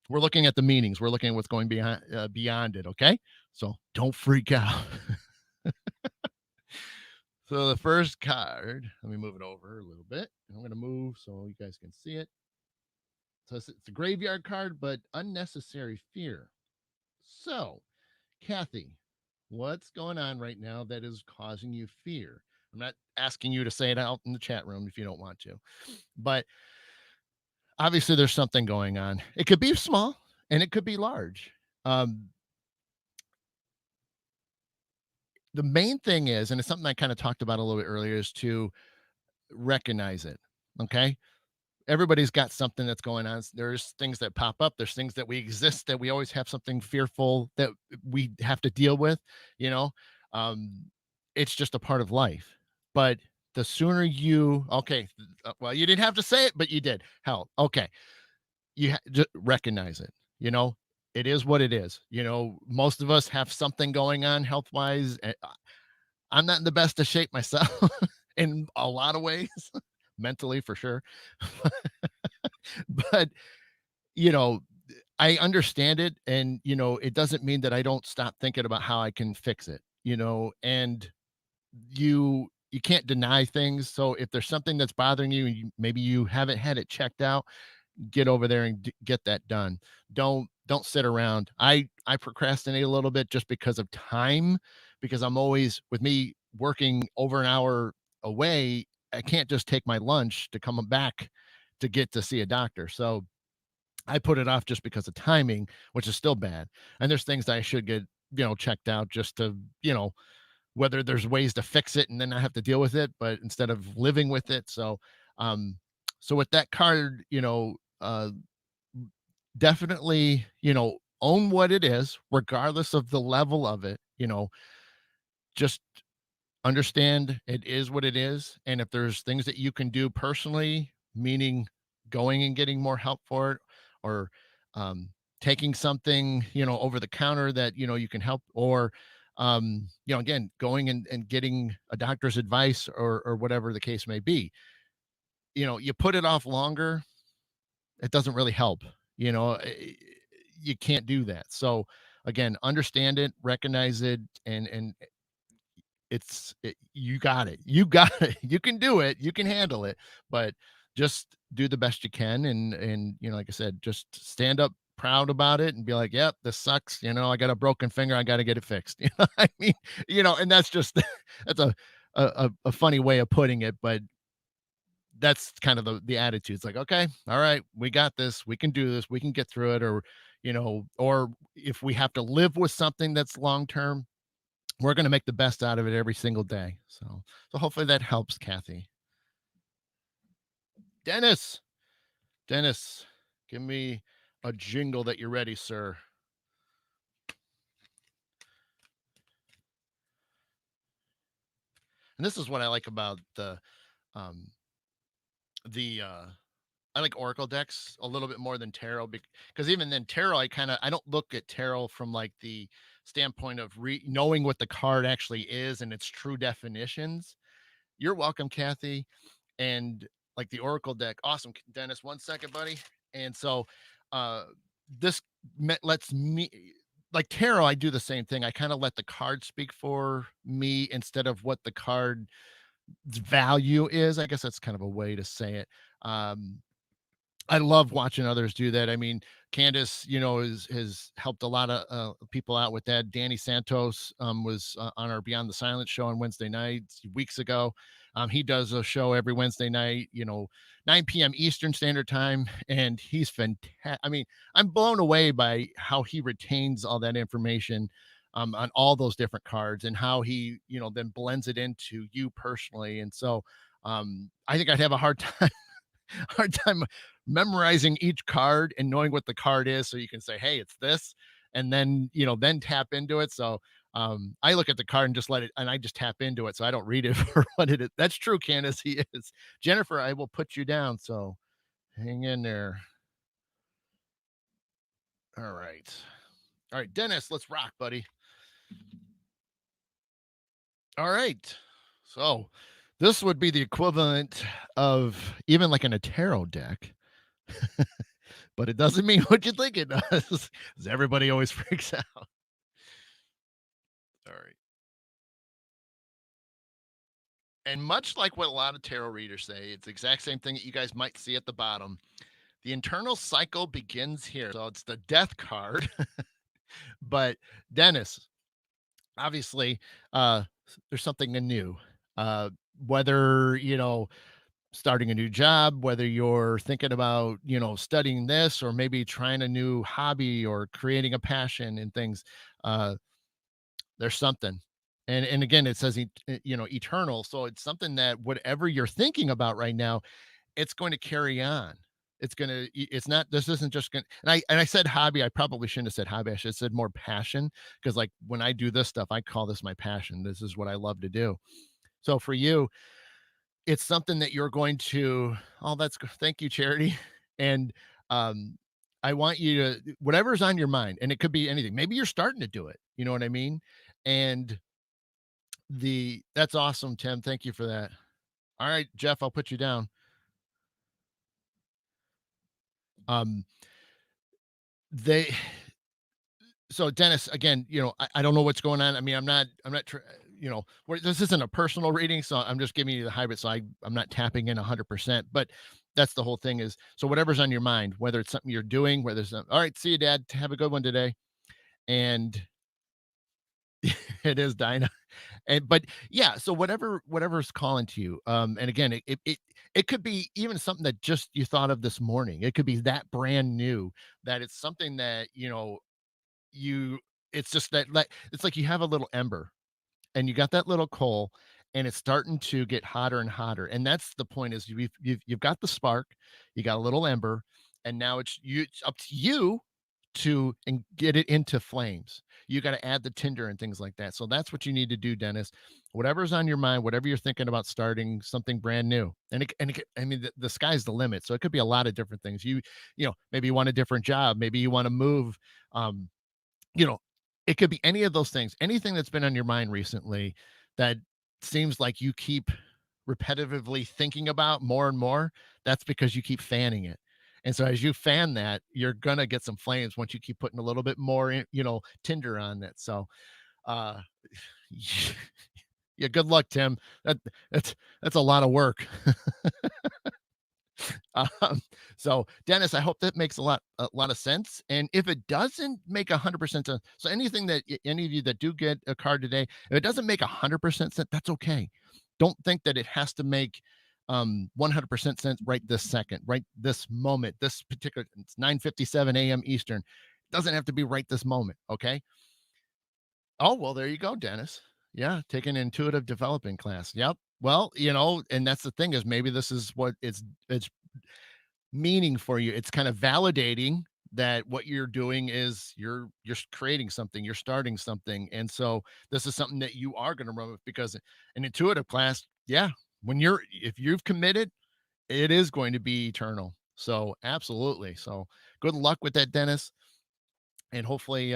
we're looking at the meanings. We're looking at what's going beyond it. Okay. So don't freak out. So the first card, let me move it over a little bit. I'm going to move so you guys can see it. So it's a graveyard card, but unnecessary fear. So, Kathy, what's going on right now that is causing you fear? I'm not asking you to say it out in the chat room if you don't want to, but obviously there's something going on. It could be small and it could be large. Um, the main thing is, and it's something I kind of talked about a little bit earlier, is to recognize it. Okay. Everybody's got something that's going on. There's things that pop up. There's things that we exist that we always have something fearful that we have to deal with, you know. Um, it's just a part of life. But the sooner you, okay, well, you didn't have to say it, but you did. Hell, okay, just recognize it. You know, it is what it is. You know, most of us have something going on health wise. I'm not in the best of shape myself in a lot of ways, mentally for sure. But you know, I understand it, and it doesn't mean that I don't stop thinking about how I can fix it. And you can't deny things. So if there's something that's bothering you, and maybe you haven't had it checked out, get over there and get that done. Don't sit around. I procrastinate a little bit just because of time, because I'm always with me working over an hour away. I can't just take my lunch to come back to get to see a doctor. So I put it off just because of timing, which is still bad. And there's things that I should get, checked out just to, whether there's ways to fix it and then I have to deal with it, but instead of living with it. Um, so with that card, definitely, own what it is, regardless of the level of it, just understand it is what it is. And if there's things that you can do personally, meaning going and getting more help for it, or um, taking something, over the counter that, you can help, or, again, going and getting a doctor's advice or whatever the case may be, you put it off longer, it doesn't really help. You can't do that. So again, understand it, recognize it, and you got it. You got it. You can do it. You can handle it, but just do the best you can. And like I said, just stand up proud about it and be like, yep, this sucks. I got a broken finger. I got to get it fixed. I mean, and that's just, that's a funny way of putting it, but that's kind of the attitude. It's like, okay, all right, we got this. We can do this. We can get through it. Or if we have to live with something that's long term, we're going to make the best out of it every single day. So hopefully that helps, Kathy. Dennis, Dennis, give me a jingle that you're ready, sir. And this is what I like about um the I like Oracle decks a little bit more than tarot, because even then tarot, I don't look at tarot from like the standpoint of knowing what the card actually is and its true definitions. You're welcome, Kathy. And like the Oracle deck, awesome, Dennis. 1 second, buddy. And so, uh, this lets me, like tarot. I do the same thing. I kind of let the card speak for me instead of what the card's value is. I guess that's kind of a way to say it. Um, I love watching others do that. I mean, Candace, has helped a lot of people out with that. Danny Santos was on our Beyond the Silence show on Wednesday nights weeks ago. He does a show every Wednesday night, 9 p.m. Eastern Standard Time, and he's fantastic. I mean, I'm blown away by how he retains all that information on all those different cards and how he, then blends it into you personally. And so I think I'd have a hard time memorizing each card and knowing what the card is so you can say, hey, it's this, and then then tap into it. So I look at the card and just let it, and I just tap into it, so I don't read it for what it is. That's true, Candace. He is. Jennifer, I will put you down, so hang in there. All right all right Dennis, let's rock, buddy. All right, so this would be the equivalent of even like in a tarot deck, but it doesn't mean what you think it does, 'cause everybody always freaks out. All right. And much like what a lot of tarot readers say, it's the exact same thing that you guys might see at the bottom. The internal cycle begins here. So it's the death card. But Dennis, obviously, uh, there's something new. Uh, whether, starting a new job, whether you're thinking about, studying this or maybe trying a new hobby or creating a passion and things, uh, there's something. And again, it says, eternal. So it's something that whatever you're thinking about right now, it's going to carry on. It's not, this isn't just going to, and I said hobby. I probably shouldn't have said hobby. I should have said more passion. Cause like when I do this stuff, I call this my passion. This is what I love to do. So for you, it's something that you're going to, oh, thank you, charity. And um, I want you to, whatever's on your mind, and it could be anything. Maybe you're starting to do it. You know what I mean? And that's awesome, Tim. Thank you for that. All right, Jeff, I'll put you down. Um, they so Dennis, again, I don't know what's going on. I mean, this isn't a personal reading, so I'm just giving you the hybrid. So I'm not tapping in 100%, but that's the whole thing is, so whatever's on your mind, whether it's something you're doing, whether it's, all right, see you, dad, have a good one today. And it is Dinah. But yeah, so whatever's calling to you. And again, it could be even something that just you thought of this morning. It could be that brand new, that it's something that, you it's just that, like, it's like you have a little ember and you got that little coal and it's starting to get hotter and hotter, and that's the point is you've got the spark, you got a little ember, and now it's up to you to and get it into flames. You got to add the tinder and things like that. So that's what you need to do, Dennis. Whatever's on your mind, whatever you're thinking about starting something brand new, I mean, the sky's the limit. So it could be a lot of different things. Maybe you want a different job, maybe you want to move. um you know, it could be any of those things, anything that's been on your mind recently that seems like you keep repetitively thinking about more and more. That's because you keep fanning it. And so as you fan that, you're gonna get some flames once you keep putting a little bit more tinder on it. So uh yeah, good luck, Tim. That that's a lot of work. Um, so Dennis, I hope that makes a lot of sense. And if it doesn't make 100% sense, so anything that any of you that do get a card today, if it doesn't make 100% sense, that's okay. Don't think that it has to make 100% sense right this second, right this moment, this particular. It's 9:57 a.m. Eastern. It doesn't have to be right this moment. Okay. Oh well, there you go, Dennis. Yeah, take an intuitive developing class. Yep. Well, and that's the thing is maybe this is what it's meaning for you. It's kind of validating that what you're doing is you're creating something, you're starting something. And so this is something that you are going to run with because an intuitive class, yeah, if you've committed, it is going to be eternal. So absolutely. So good luck with that, Dennis. And hopefully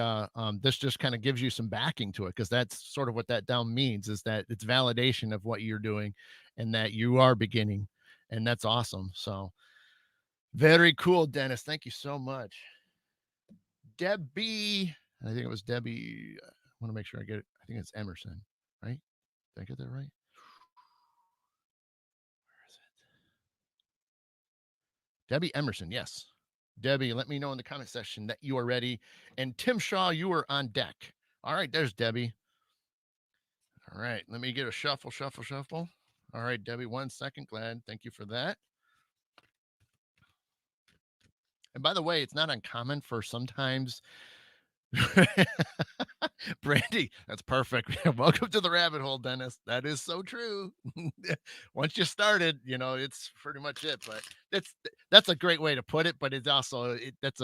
this just kind of gives you some backing to it, because that's sort of what that down means, is that it's validation of what you're doing and that you are beginning. And that's awesome. So very cool, Dennis. Thank you so much. Debbie, I think it was Debbie. I want to make sure I get it. I think it's Emerson, right? Did I get that right? Where is it? Debbie Emerson, yes. Debbie, let me know in the comment section that you are ready. And Tim Shaw, you are on deck. All right, there's Debbie. All right, let me get a shuffle, shuffle, shuffle. All right, Debbie, 1 second. Glad. Thank you for that. And by the way, it's not uncommon for sometimes Brandy, that's perfect. Welcome to the rabbit hole, Dennis. That is so true. Once you started, it's pretty much it. But that's a great way to put it. But it's also it's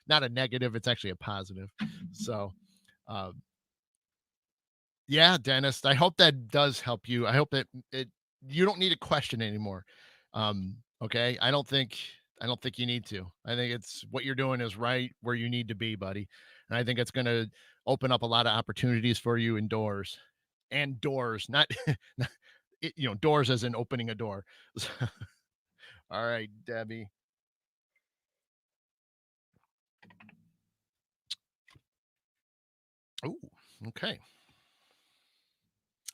not a negative. It's actually a positive. So, um, yeah, Dennis, I hope that does help you. I hope that you don't need to question anymore. Okay. I don't think you need to. I think it's what you're doing is right where you need to be, buddy. And I think it's gonna open up a lot of opportunities for you indoors and doors, not, doors as in opening a door. All right, Debbie. Oh, okay.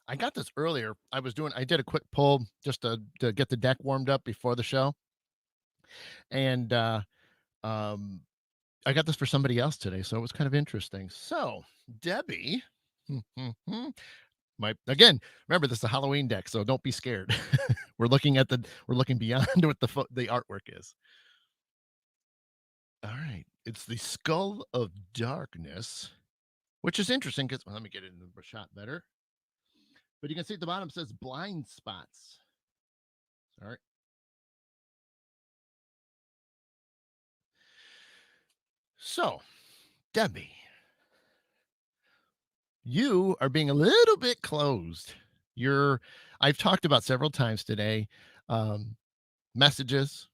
I got this earlier. I did a quick pull just to get the deck warmed up before the show. And um I got this for somebody else today, so it was kind of interesting. So, Debbie, my again, remember this is a Halloween deck, so don't be scared. we're looking beyond what the artwork is. All right. It's the Skull of Darkness, which is interesting because let me get it in the shot better. But you can see at the bottom says blind spots. All right. So, Debbie, you are being a little bit closed. You're I've talked about several times today, um, messages,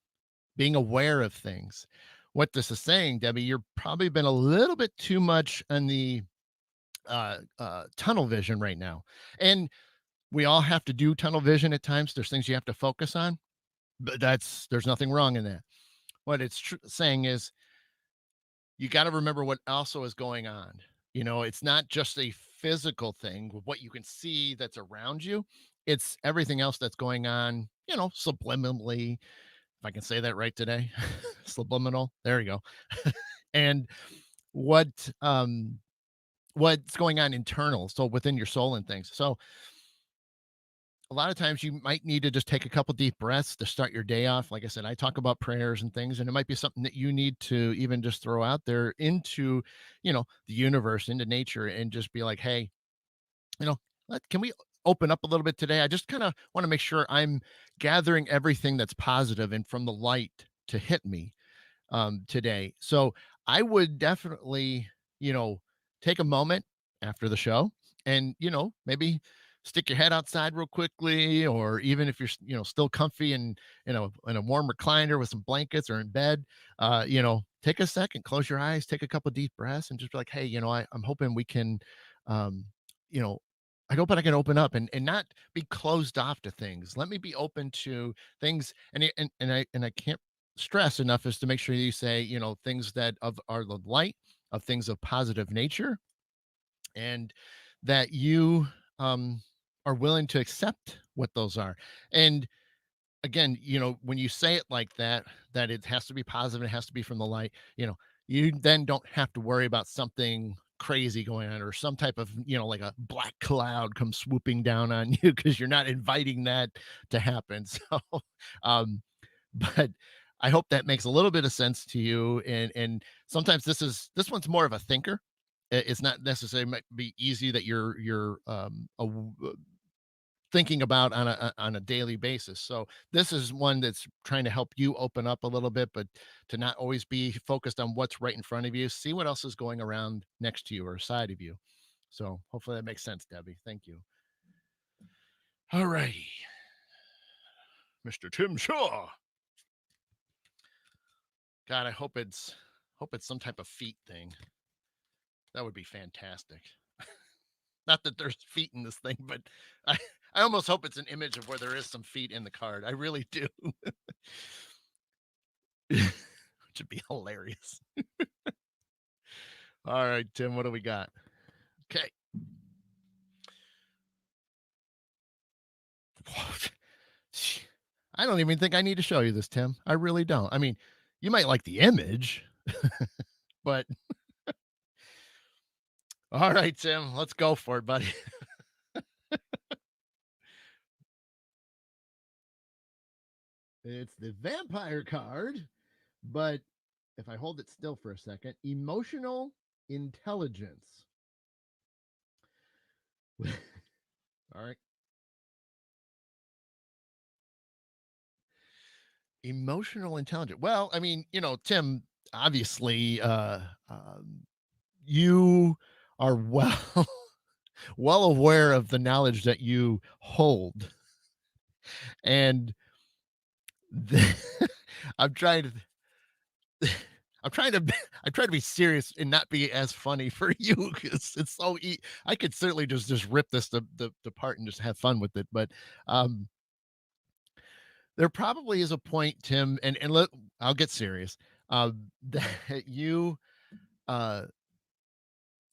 being aware of things. What this is saying, Debbie, you're probably been a little bit too much on the tunnel vision right now. And we all have to do tunnel vision at times. There's things you have to focus on, but there's nothing wrong in that. What it's saying is you got to remember what also is going on. It's not just a physical thing with what you can see that's around you. It's everything else that's going on, subliminally, if I can say that right today. Subliminal. There you go. And what what's going on internal, so within your soul and things. So a lot of times you might need to just take a couple deep breaths to start your day off. Like I said, I talk about prayers and things, and it might be something that you need to even just throw out there into, the universe, into nature, and just be like, hey, you know, can we open up a little bit today? I just kind of want to make sure I'm gathering everything that's positive and from the light to hit me today. So I would definitely, you know, take a moment after the show and, maybe stick your head outside real quickly, or even if you're, still comfy and, in a warm recliner with some blankets or in bed, take a second, close your eyes, take a couple deep breaths and just be like, hey, I'm hoping we can, um, you know, I hope I can open up and not be closed off to things. Let me be open to things, and I can't stress enough is to make sure you say, things that are the light, of things of positive nature, and that you um are willing to accept what those are. And again, when you say it like that, that it has to be positive, it has to be from the light, you then don't have to worry about something crazy going on or some type of, like a black cloud come swooping down on you because you're not inviting that to happen. So, um, but I hope that makes a little bit of sense to you. And sometimes this one's more of a thinker. It's not necessarily might be easy that you're thinking about on a daily basis. So this is one that's trying to help you open up a little bit, but to not always be focused on what's right in front of you. See what else is going around next to you or side of you. So hopefully that makes sense, Debbie. Thank you. All righty, Mr. Tim Shaw. God, I hope it's some type of feet thing. That would be fantastic. Not that there's feet in this thing, but I I almost hope it's an image of where there is some feet in the card. I really do. Which would be hilarious. All right, Tim, what do we got? Okay. I don't even think I need to show you this, Tim. I really don't. I mean, you might like the image, but all right, Tim, let's go for it, buddy. It's the vampire card, but if I hold it still for a second, emotional intelligence. All right. Emotional intelligence. Well, I mean, Tim, obviously, you are well aware of the knowledge that you hold, and the, I'm trying to I'm trying to I try to be serious and not be as funny for you because it's so I could certainly just rip this the part and just have fun with it, but um there probably is a point, Tim, and let I'll get serious. That uh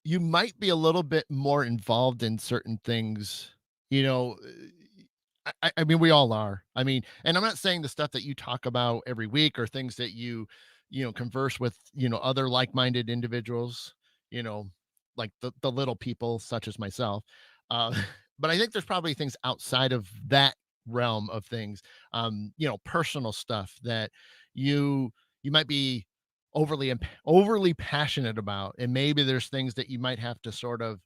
you might be a little bit more involved in certain things, you know. I mean, we all are. I mean, and I'm not saying the stuff that you talk about every week or things that you converse with, other like-minded individuals, you know, like the little people such as myself. Uh, but I think there's probably things outside of that realm of things, personal stuff that you you might be overly passionate about, and maybe there's things that you might have to sort of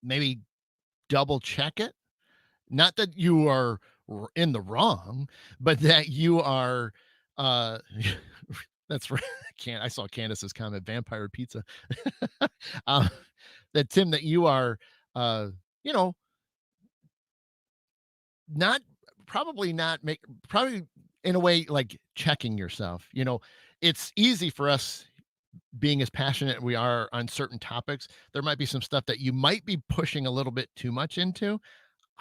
maybe double check it. Not that you are in the wrong, but that you are, uh, that's right. Can't I saw Candace's comment, vampire pizza. uh, that Tim, that you are, uh, you know, not probably not make probably in a way like checking yourself. It's easy for us being as passionate we are on certain topics. There might be some stuff that you might be pushing a little bit too much into.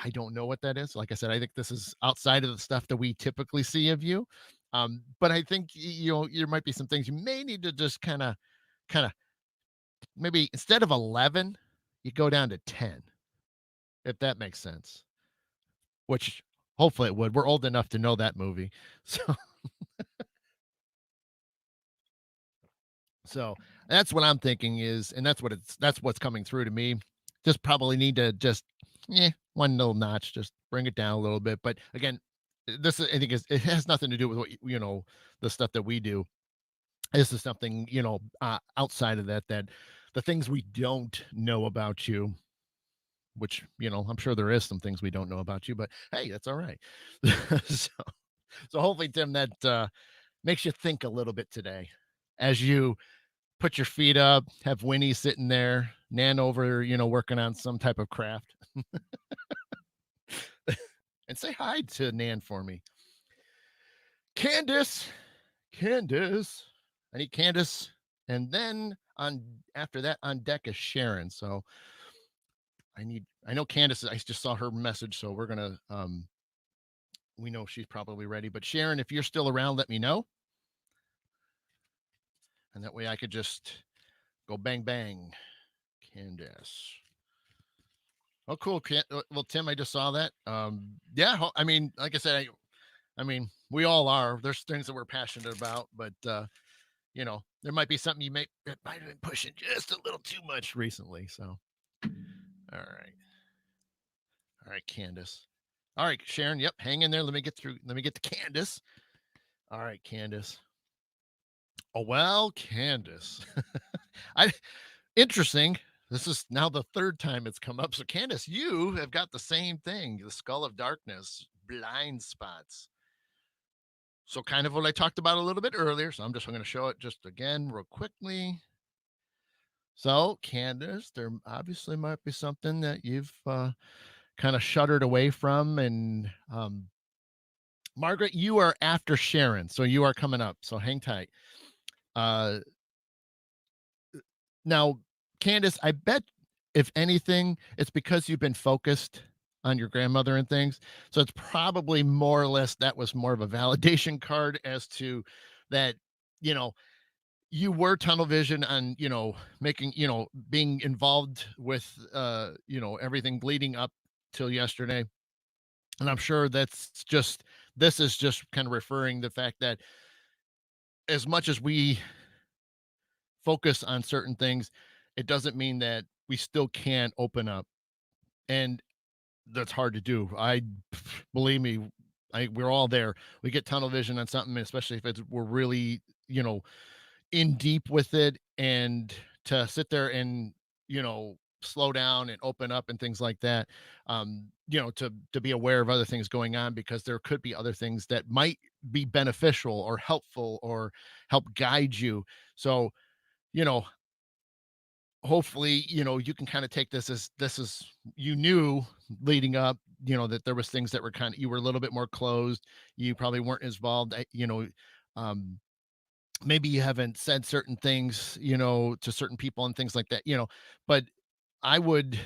I don't know what that is. Like I said, I think this is outside of the stuff that we typically see of you. But I think there might be some things you may need to just kind of maybe instead of 11, you go down to 10, if that makes sense. Which hopefully it would. We're old enough to know that movie. So so that's what I'm thinking is, and that's what's coming through to me. Just probably need to just one little notch, just bring it down a little bit. But again, I think it has nothing to do with the stuff that we do. This is something, outside of that, that the things we don't know about you, which, I'm sure there is some things we don't know about you, but hey, that's all right. so, so hopefully, Tim, that makes you think a little bit today as you put your feet up, have Winnie sitting there, Nan over, working on some type of craft, and say hi to Nan for me. Candace, Candace. I need Candace. And then on after that on deck is Sharon. So I know Candace, I just saw her message, so we're gonna we know she's probably ready. But Sharon, if you're still around, let me know. And that way I could just go bang bang. Candace. Oh, cool. Well, Tim, I just saw that. Yeah, I mean, like I said, I mean, we all are. There's things that we're passionate about, but there might be something that might have been pushing just a little too much recently. So, all right, all right, Candace. All right, Sharon. Yep, hang in there. Let me get through. Let me get to Candace. All right, Candace. Oh well, Candace. I Interesting. This is now the third time it's come up. So, Candace, you have got the same thing, the skull of darkness, blind spots. So, kind of what I talked about a little bit earlier. So, I'm just going to show it just again, real quickly. So, Candace, there obviously might be something that you've kind of shuddered away from. And Margaret, you are after Sharon. So, you are coming up. So, hang tight. Uh, Now, Candace, I bet if anything, it's because you've been focused on your grandmother and things. So it's probably more or less that was more of a validation card as to that, you know, you were tunnel vision on, making, being involved with everything leading up till yesterday. And I'm sure this is just kind of referring the fact that as much as we focus on certain things, it doesn't mean that we still can't open up. And that's hard to do. Believe me, we're all there. We get tunnel vision on something, especially if we're really, in deep with it, and to sit there and, slow down and open up and things like that. To be aware of other things going on, because there could be other things that might be beneficial or helpful or help guide you. So, you know, hopefully, you can kind of take this is you knew leading up, that there was things that were you were a little bit more closed. You probably weren't as involved, um, maybe you haven't said certain things, to certain people and things like that, but I would,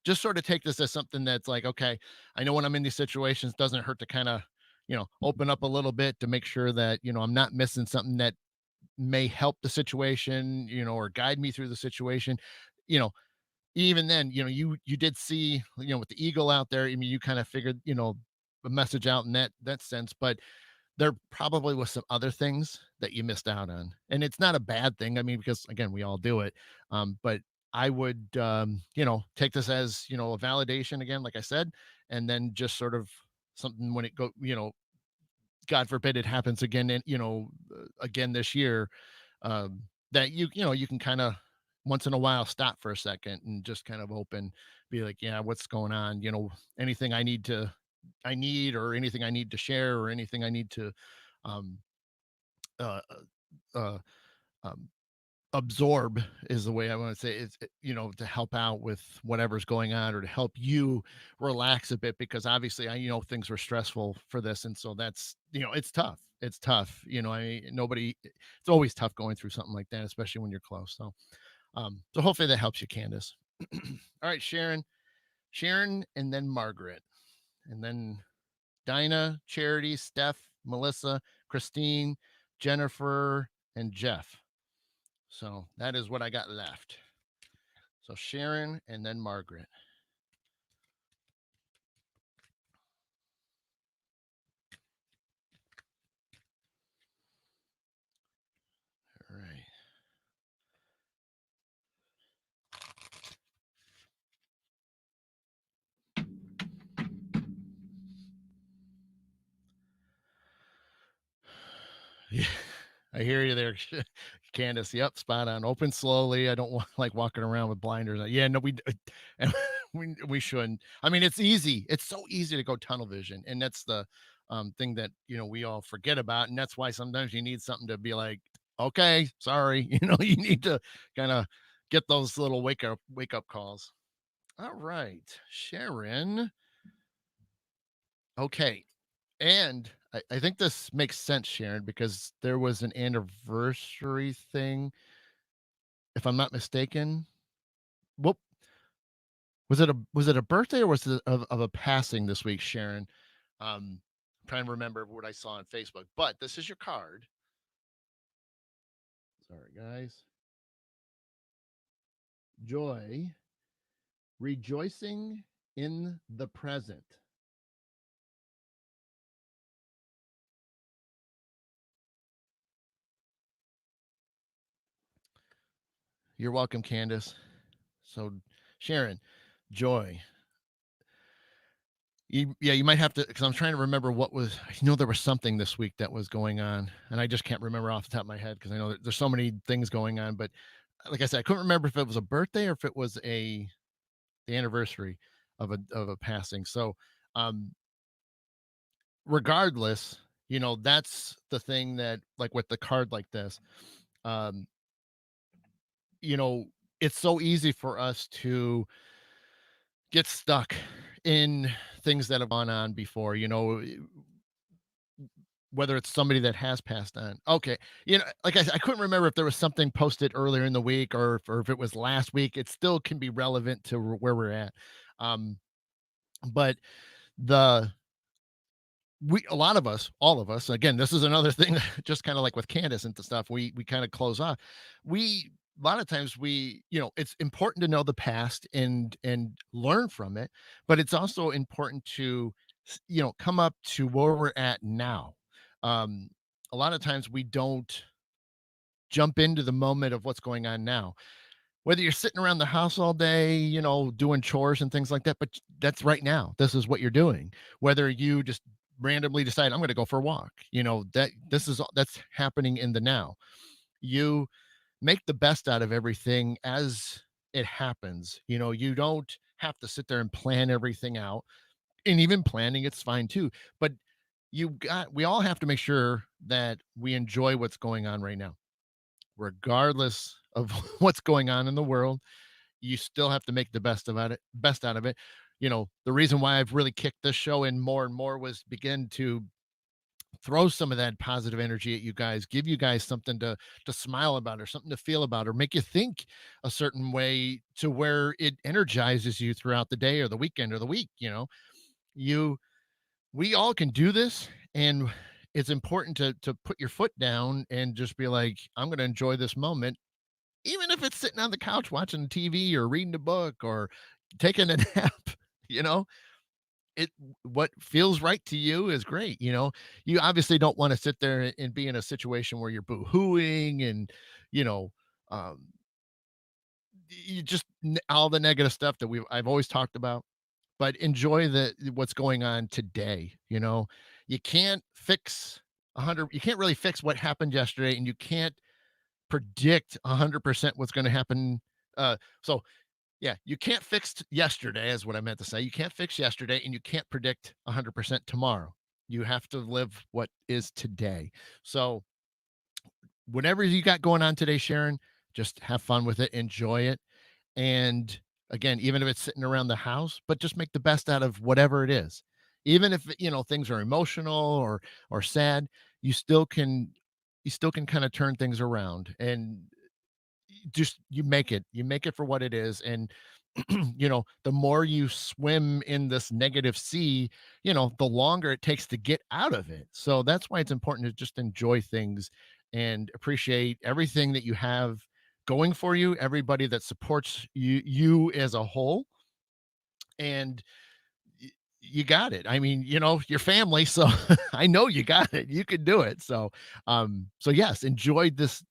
just sort of take this as something that's like, okay, I know when I'm in these situations, doesn't hurt to kind of, open up a little bit to make sure that, I'm not missing something that may help the situation, or guide me through the situation. You know, Even then, you did see, with the eagle out there. I mean, you kind of figured, the message out in that sense, but there probably was some other things that you missed out on. And it's not a bad thing. I mean, because again, we all do it. But I would take this as, a validation again, like I said, and then just sort of something when it go, God forbid it happens again, and again this year, that you can kind of once in a while stop for a second and just kind of open, be like, yeah, what's going on? Anything I need, or anything I need to share, or anything I need to, um, uh, uh, um, absorb is the way I want to say it, to help out with whatever's going on, or to help you relax a bit, because obviously things were stressful for this. And so that's, it's tough. It's tough. It's always tough going through something like that, especially when you're close. So hopefully that helps you, Candace. All right, Sharon, and then Margaret, and then Dinah, Charity, Steph, Melissa, Christine, Jennifer, and Jeff. So that is what I got left. So Sharon, and then Margaret. All right. Yeah, I hear you there, Candace. Yep, spot on. Open slowly. I don't want like walking around with blinders. Yeah, no, we shouldn't. I mean, it's easy. It's so easy to go tunnel vision, and that's the thing that we all forget about, and that's why sometimes you need something to be like, okay, sorry, you need to kind of get those little wake up calls. All right, Sharon. Okay, and I think this makes sense, Sharon, because there was an anniversary thing, if I'm not mistaken. What was it a birthday, or was it of a passing this week, Sharon? Trying to remember what I saw on Facebook, but this is your card. Sorry, guys. Joy, rejoicing in the present. You're welcome, Candace. So, Sharon, joy, you might have to, because I'm trying to remember what was. I know there was something this week that was going on, and I just can't remember off the top of my head because I know there's so many things going on. But like I said, I couldn't remember if it was a birthday or if it was the anniversary of a passing. So, um, regardless, that's the thing that, like with the card like this, um, you know, it's so easy for us to get stuck in things that have gone on before. Whether it's somebody that has passed on. Okay. Like I said, I couldn't remember if there was something posted earlier in the week, or if it was last week. It still can be relevant to where we're at. Um, but the we a lot of us, all of us, again, this is another thing that just kind of like with Candace and the stuff, we kind of close off. We A lot of times it's important to know the past and learn from it, but it's also important to come up to where we're at now. Um, a lot of times we don't jump into the moment of what's going on now, whether you're sitting around the house all day, doing chores and things like that, but that's right now. This is what you're doing. Whether you just randomly decide I'm going to go for a walk, that's happening in the now. You make the best out of everything as it happens. You don't have to sit there and plan everything out. And even planning, it's fine too. But we all have to make sure that we enjoy what's going on right now, regardless of what's going on in the world. You still have to make the best out of it. The reason why I've really kicked this show in more and more was begin to throw some of that positive energy at you guys, give you guys something to smile about, or something to feel about, or make you think a certain way to where it energizes you throughout the day or the weekend or the week. You We all can do this, and it's important to put your foot down and just be like, I'm going to enjoy this moment, even if it's sitting on the couch watching TV or reading a book or taking a nap. you know it What feels right to you is great. You obviously don't want to sit there and be in a situation where you're boo-hooing and you know um you just all the negative stuff that I've always talked about. but enjoy the what's going on today. You can't fix 100, you can't really fix what happened yesterday, and you can't predict 100% what's going to happen. So yeah, you can't fix yesterday, is what I meant to say. You can't fix yesterday, and you can't predict 100% tomorrow. You have to live what is today. So whatever you got going on today, Sharon, just have fun with it, enjoy it. And again, even if it's sitting around the house, but just make the best out of whatever it is. Even if, things are emotional or sad, you still can kind of turn things around, and just you make it for what it is. And the more you swim in this negative sea, the longer it takes to get out of it. So that's why it's important to just enjoy things and appreciate everything that you have going for you, everybody that supports you as a whole. And y- you got it. I mean, your family, so I know you got it. You can do it. So yes, enjoy this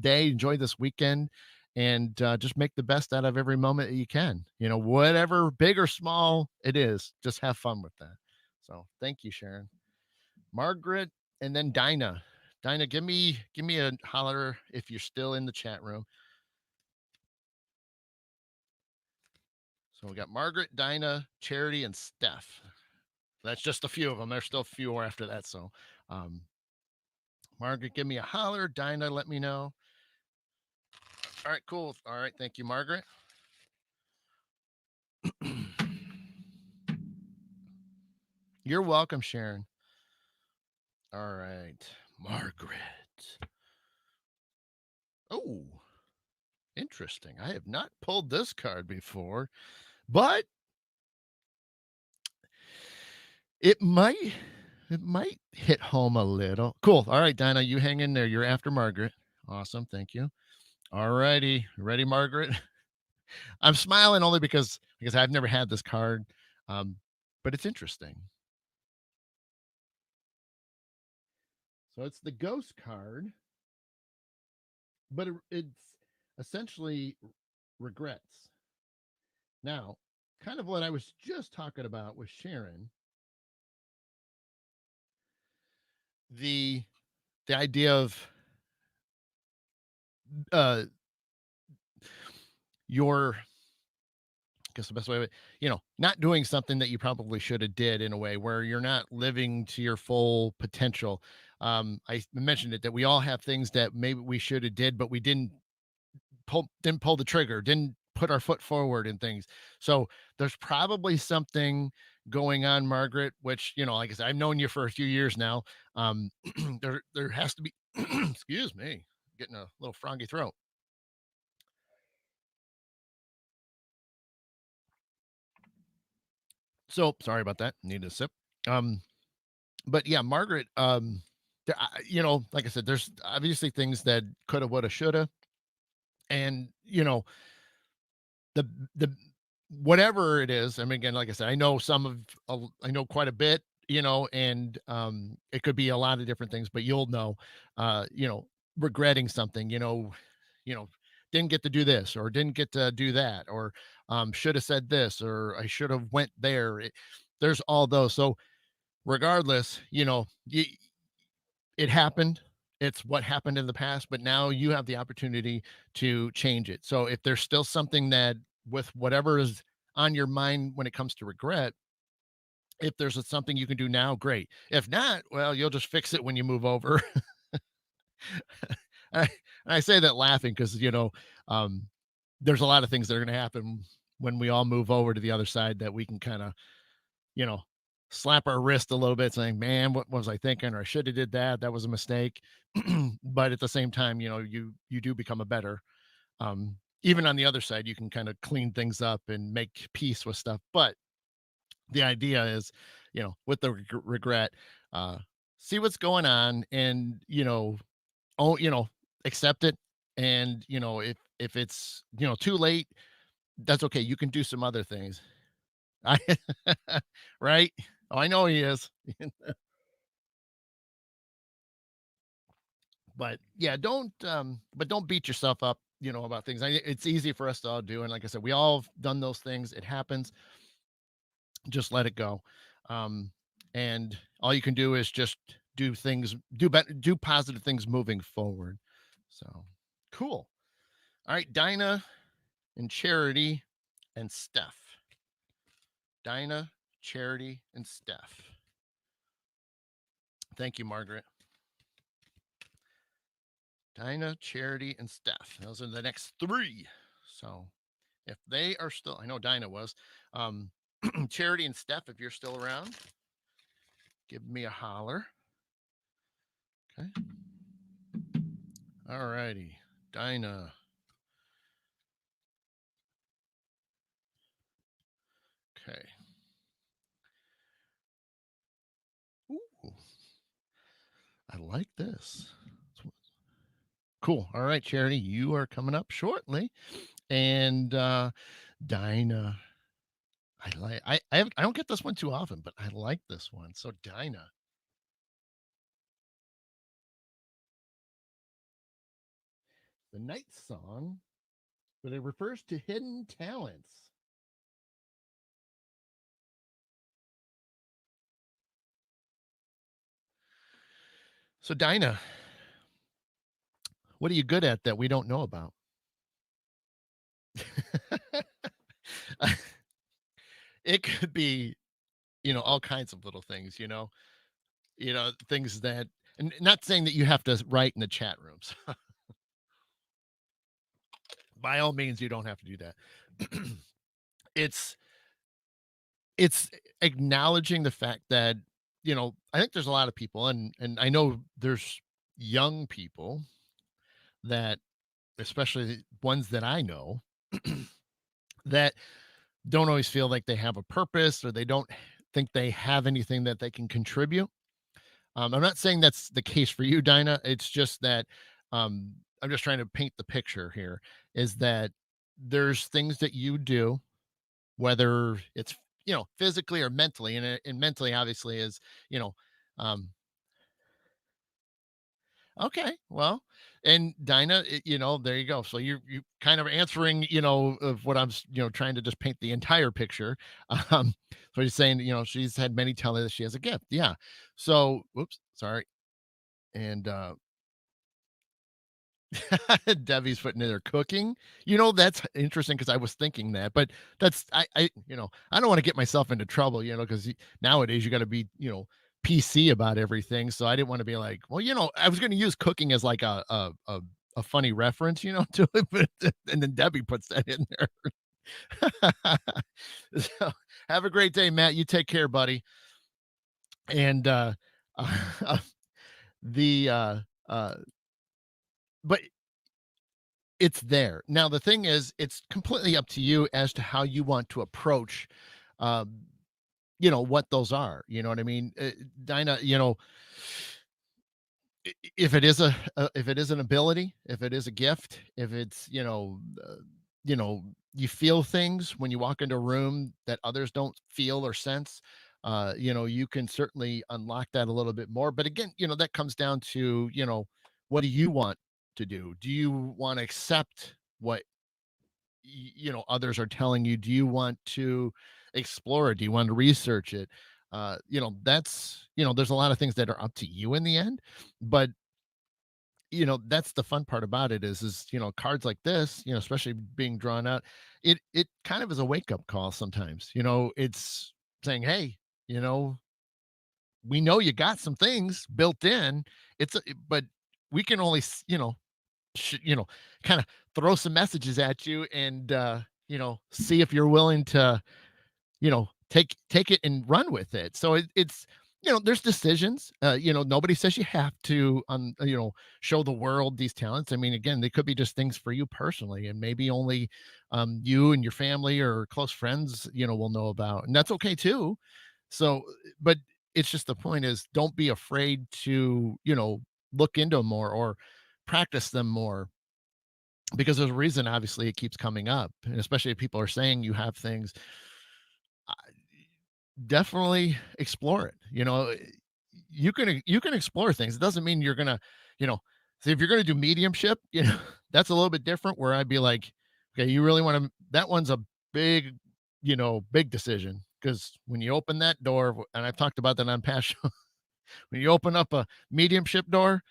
day, enjoy this weekend, and just make the best out of every moment that you can. Whatever big or small it is, just have fun with that. So thank you, Sharon. Margaret, and then Dinah. Dinah, give me a holler if you're still in the chat room. So we got Margaret, Dinah, Charity, and Steph. That's just a few of them. There's still a few more after that. So, um, Margaret, give me a holler. Dinah, let me know. All right, cool. All right, thank you, Margaret. You're welcome, Sharon. All right, Margaret. Oh, interesting. I have not pulled this card before, but it might it might hit home a little. Cool. All right, Dinah, you hang in there. You're after Margaret. Awesome. Thank you. All righty. Ready, Margaret? I'm smiling only because I've never had this card, um, but it's interesting. So it's the ghost card, but it's essentially regrets. Now, kind of what I was just talking about with Sharon, the the idea of uh your I guess the best way, not doing something that you probably should have did, in a way where you're not living to your full potential. I mentioned it that we all have things that maybe we should have did, but we didn't pull the trigger, didn't put our foot forward and things. So there's probably something going on, Margaret, which, like I said, I've known you for a few years now. There has to be excuse me, getting a little froggy throat. So sorry about that. Need a sip. Um, but yeah, Margaret, like I said, there's obviously things that coulda, woulda, shoulda, and the the whatever it is. I mean, again, like I said, I know I know quite a bit, and it could be a lot of different things, but you'll know, regretting something, you know, didn't get to do this or didn't get to do that, or should have said this, or I should have went there. There's all those. So regardless, it happened. It's what happened in the past, but now you have the opportunity to change it. So if there's still something that, with whatever is on your mind when it comes to regret, if there's something you can do now, great. If not, well, you'll just fix it when you move over. I, I say that laughing because, um, there's a lot of things that are going to happen when we all move over to the other side that we can kind of, you know, slap our wrist a little bit saying, man, what was I thinking? Or I should have did that. That was a mistake. But at the same time, you do become a better, even on the other side, you can kind of clean things up and make peace with stuff. But the idea is, with the regret, uh, see what's going on, and, oh, accept it. And, if it's, too late, that's okay. You can do some other things. I right? Oh, I know he is. But yeah, don't beat yourself up, about things. It's easy for us to all do. And like I said, we all have done those things. It happens. Just let it go. Um, and all you can do is just do things, do better, do positive things moving forward. So cool. All right, Dinah and Charity and Steph. Dinah, Charity, and Steph. Thank you, Margaret. Dinah, Charity, and Steph. Those are the next three. So if they are still, I know Dinah was. Um, Charity and Steph, if you're still around, give me a holler. Okay. All righty. Dinah. Okay. Ooh, I like this. Cool. All right, Charity, you are coming up shortly. And Dinah. I don't get this one too often, but I like this one. So Dinah. The night song, but it refers to hidden talents. So Dinah, what are you good at that we don't know about? It could be, all kinds of little things, things that, and not saying that you have to write in the chat rooms. By all means, you don't have to do that. it's it's acknowledging the fact that, I think there's a lot of people, and I know there's young people that, especially the ones that I know, that don't always feel like they have a purpose, or they don't think they have anything that they can contribute. I'm not saying that's the case for you, Dinah. It's just that, I'm just trying to paint the picture here, is that there's things that you do, whether it's, physically or mentally, and mentally obviously is, you know, um, okay, well, and Dinah, there you go. So you kind of answering, of what I'm, trying to just paint the entire picture. Um, so he's saying, she's had many tell her that she has a gift. Yeah. So, whoops, sorry. And Debbie's putting in there cooking. That's interesting because I was thinking that, but that's I don't want to get myself into trouble, because nowadays you got to be, PC about everything. So I didn't want to be like, well, I was going to use cooking as like a funny reference, to it, but and then Debbie puts that in there. So have a great day, Matt. You take care, buddy. And the uh but it's there. Now the thing is, it's completely up to you as to how you want to approach, um, what those are. You know what I mean? Dinah, if it is if it is an ability, if it is a gift, if it's, you know, you feel things when you walk into a room that others don't feel or sense, you can certainly unlock that a little bit more. But again, that comes down to, what do you want to do? Do you want to accept what others are telling you? Do you want to explore it? Do you want to research it? That's, there's a lot of things that are up to you in the end. But that's the fun part about it, is cards like this, especially being drawn out, it kind of is a wake-up call sometimes. It's saying, hey, you know we know you got some things built in. But we can only sh- you know kind of throw some messages at you, and see if you're willing to, take it and run with it. So it's, there's decisions. Nobody says you have to, show the world these talents. I mean, again, they could be just things for you personally, and maybe only you and your family or close friends, will know about, and that's okay too. So, but it's just, the point is, don't be afraid to, look into 'em more, or practice them more, because there's a reason, obviously, it keeps coming up. And especially if people are saying you have things, uh, definitely explore it. You can explore things. It doesn't mean you're gonna, you know so if you're gonna do mediumship, that's a little bit different, where I'd be like, okay, you really want to, that one's a big, big decision, because when you open that door, and I've talked about that on past show, when you open up a mediumship door,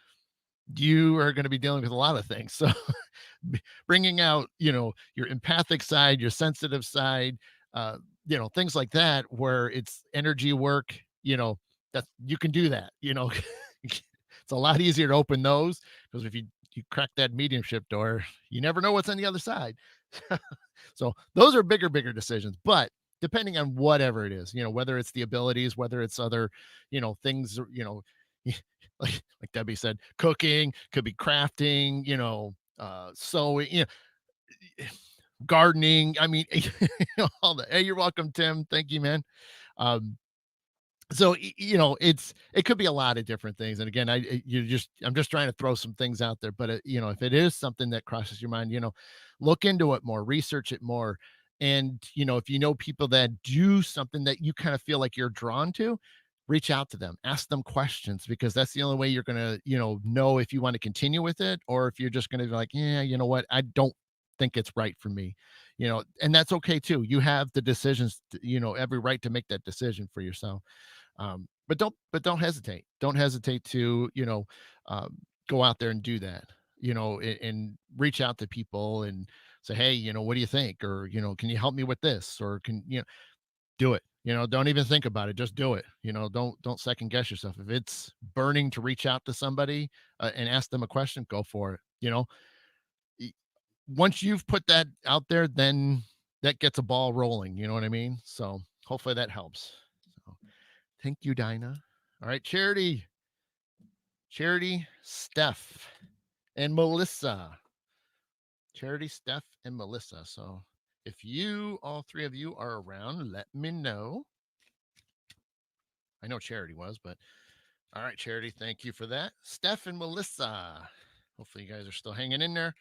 you are going to be dealing with a lot of things. So bringing out, your empathic side, your sensitive side, uh, things like that, where it's energy work, that you can do that, it's a lot easier to open those because if you crack that mediumship door, you never know what's on the other side. So those are bigger decisions, but depending on whatever it is, whether it's the abilities, whether it's other, things, like Debbie said, cooking, could be crafting, sewing, gardening. I mean, all the, hey, you're welcome, Tim. Thank you, man. Um, so it could be a lot of different things, and again, I'm just trying to throw some things out there, but if it is something that crosses your mind, look into it more, research it more, and if you know people that do something that you kind of feel like you're drawn to, reach out to them, ask them questions, because that's the only way you're gonna know if you want to continue with it, or if you're just gonna be like, yeah, you know what, I don't think it's right for me, and that's okay too. You have the decisions, every right to make that decision for yourself. But don't hesitate. Don't hesitate to, go out there and do that, and reach out to people and say, hey, what do you think? Or, can you help me with this? Or can, do it. Don't even think about it. Just do it. Don't second guess yourself. If it's burning to reach out to somebody and ask them a question, go for it. Y- Once you've put that out there, then that gets a ball rolling. You know what I mean? So hopefully that helps. So, thank you, Dinah. All right, Charity, Steph, and Melissa. Charity, Steph, and Melissa. So if all three of you are around, let me know. I know Charity was, but all right, Charity, thank you for that. Steph and Melissa. Hopefully you guys are still hanging in there.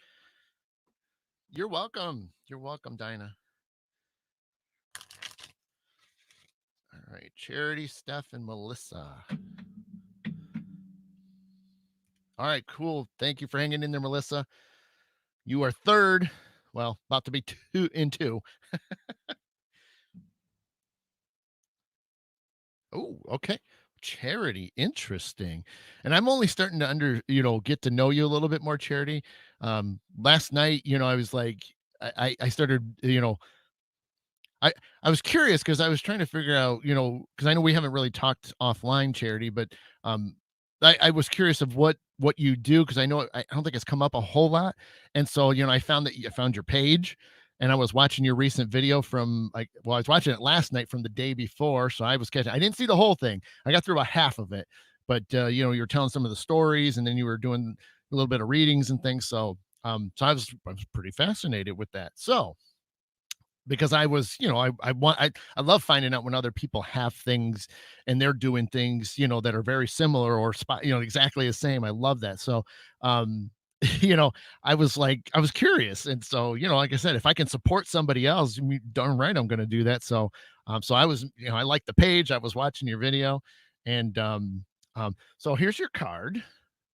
You're welcome. You're welcome, Dinah. All right, Charity, Steph, and Melissa. All right, cool. Thank you for hanging in there, Melissa. You are third. Well, about to be 2 in 2. Oh, okay. Charity, interesting. And I'm only starting to get to know you a little bit more, Charity. Last night, I was like, I started, I I was curious because I was trying to figure out, because I know we haven't really talked offline, Charity, but um, I was curious of what you do because I don't think it's come up a whole lot, and so I found your page, and I was watching your recent video from I was watching it last night from the day before, so I was catching. I didn't see the whole thing. I got through about half of it, but you were telling some of the stories, and then you were doing a little bit of readings and things. So so I was pretty fascinated with that. So because I was, I love finding out when other people have things and they're doing things, that are very similar or spot, exactly the same. I love that. So, um, you know, I was curious. And so, like I said, if I can support somebody else, darn right, I'm going to do that. So, so I was, I liked the page. I was watching your video and, so here's your card.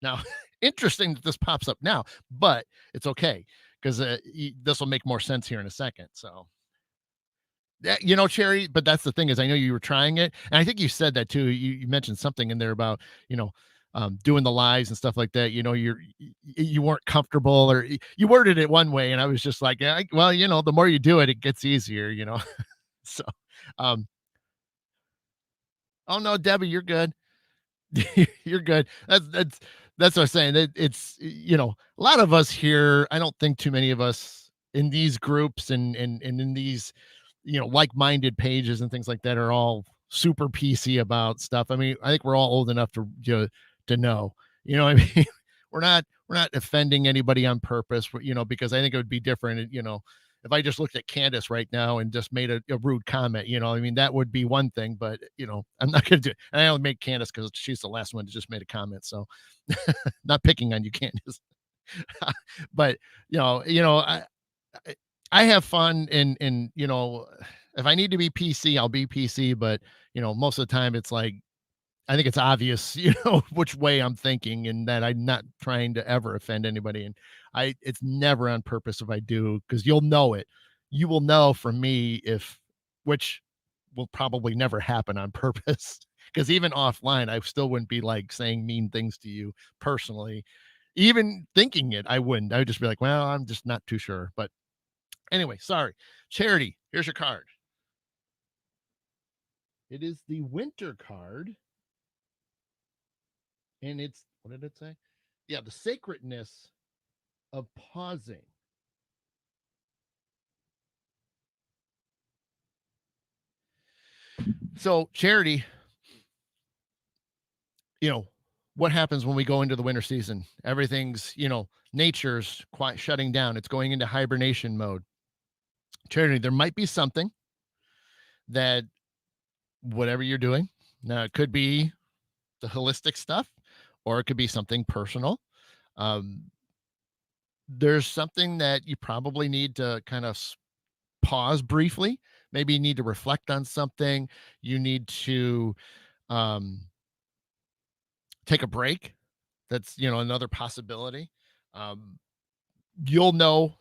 Now, interesting that this pops up now, but it's okay because this will make more sense here in a second. So, yeah, Cherry, but that's the thing is I know you were trying it, and I think you said that too. You mentioned something in there about, you know, doing the lives and stuff like that. You weren't comfortable, or you worded it one way, and I was just like, yeah, well, the more you do it, it gets easier. So, um, oh no, Debbie, you're good. You're good. That's what I'm saying. It's a lot of us here. I don't think too many of us in these groups and in these like-minded pages and things like that are all super PC about stuff. I mean, I think we're all old enough to know. You know what I mean? We're not offending anybody on purpose. Because I think it would be different. If I just looked at Candace right now and just made a rude comment, I mean, that would be one thing, but I'm not going to do it. And I only make Candace because she's the last one to just made a comment. So not picking on you, Candace. But I, I have fun and if I need to be PC, I'll be PC, but most of the time it's like I think it's obvious, which way I'm thinking and that I'm not trying to ever offend anybody. And it's never on purpose if I do, because you'll know it. You will know from me which will probably never happen on purpose. Because even offline, I still wouldn't be like saying mean things to you personally. Even thinking it, I wouldn't. I would just be like, well, I'm just not too sure. But anyway, sorry. Charity, here's your card. It is the winter card. And it's, what did it say? Yeah, the sacredness of pausing. So, charity, you know, what happens when we go into the winter season? Everything's, nature's quite shutting down. It's going into hibernation mode. Charity, there might be something that whatever you're doing, now it could be the holistic stuff or it could be something personal. Um, there's something that you probably need to kind of pause briefly. Maybe you need to reflect on something. You need to um, take a break. That's, another possibility. Um, you'll know,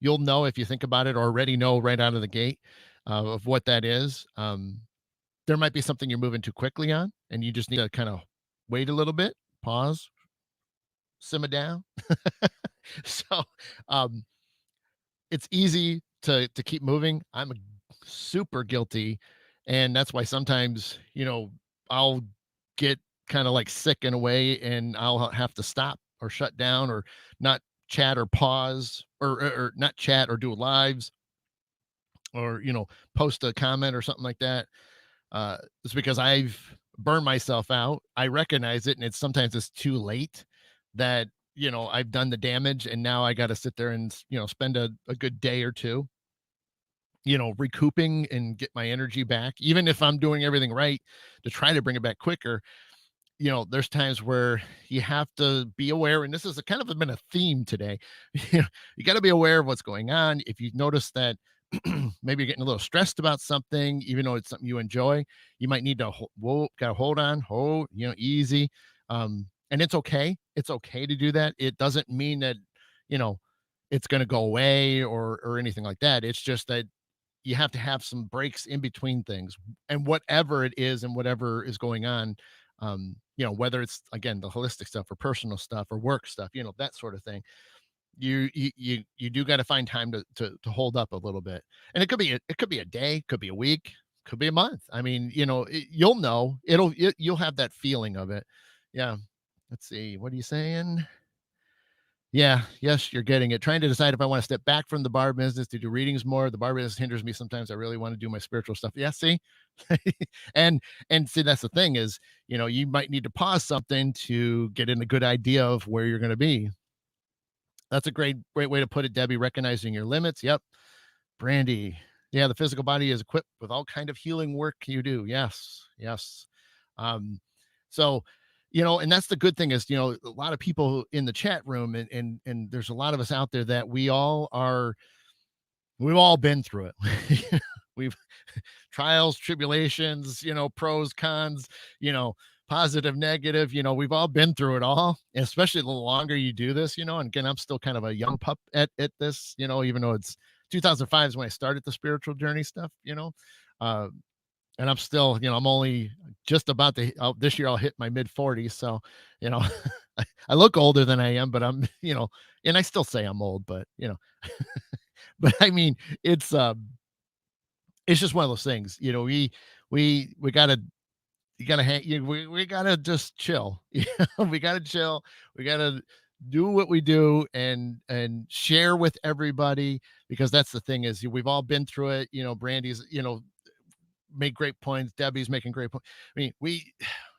you'll know if you think about it, or already know right out of the gate of what that is. There might be something you're moving too quickly on, and you just need to kind of wait a little bit, pause, simmer down. So, um, it's easy to keep moving. I'm super guilty, and that's why sometimes, I'll get kind of like sick in a way, and I'll have to stop or shut down or not chat or pause or not chat or do lives or post a comment or something like that. It's because I've burned myself out. I recognize it, and it's too late that I've done the damage, and now I got to sit there and spend a good day or two, recouping and get my energy back. Even if I'm doing everything right to try to bring it back quicker, there's times where you have to be aware, and this is a kind of been a theme today. You got to be aware of what's going on. If you notice that maybe you're getting a little stressed about something, even though it's something you enjoy, you might need to got to hold on, easy. And it's okay. It's okay to do that. It doesn't mean that, you know, it's going to go away or anything like that. It's just that you have to have some breaks in between things and whatever it is and whatever is going on. Whether it's again the holistic stuff or personal stuff or work stuff, that sort of thing. You do got to find time to hold up a little bit, and it could be a day, could be a week, could be a month. I mean, you'll know, you'll have that feeling of it. Yeah. Let's see, what are you saying? Yeah, yes, you're getting it. Trying to decide if I want to step back from the bar business to do readings more. The bar business hinders me sometimes. I really want to do my spiritual stuff. Yeah, see? and and see, that's the thing is, you might need to pause something to get in a good idea of where you're going to be. That's a great way to put it, Debbie. Recognizing your limits. Yep. Brandy. Yeah, the physical body is equipped with all kind of healing work you do. Yes. Yes. Um, so, and that's the good thing is, a lot of people in the chat room and there's a lot of us out there that we've all been through it. We've trials, tribulations, pros, cons, you know, positive, negative, we've all been through it all, and especially the longer you do this, and again, I'm still kind of a young pup at this, even though it's 2005 is when I started the spiritual journey stuff, uh, and I'm still, I'm only just about to, this year I'll hit my mid 40s. So, you know, I look older than I am, but I'm, and I still say I'm old, but, but I mean, it's just one of those things, we gotta, you gotta hang, we gotta just chill. We gotta chill. We gotta do what we do and share with everybody because that's the thing is we've all been through it. Brandy's, made great points. Debbie's making great points. I mean,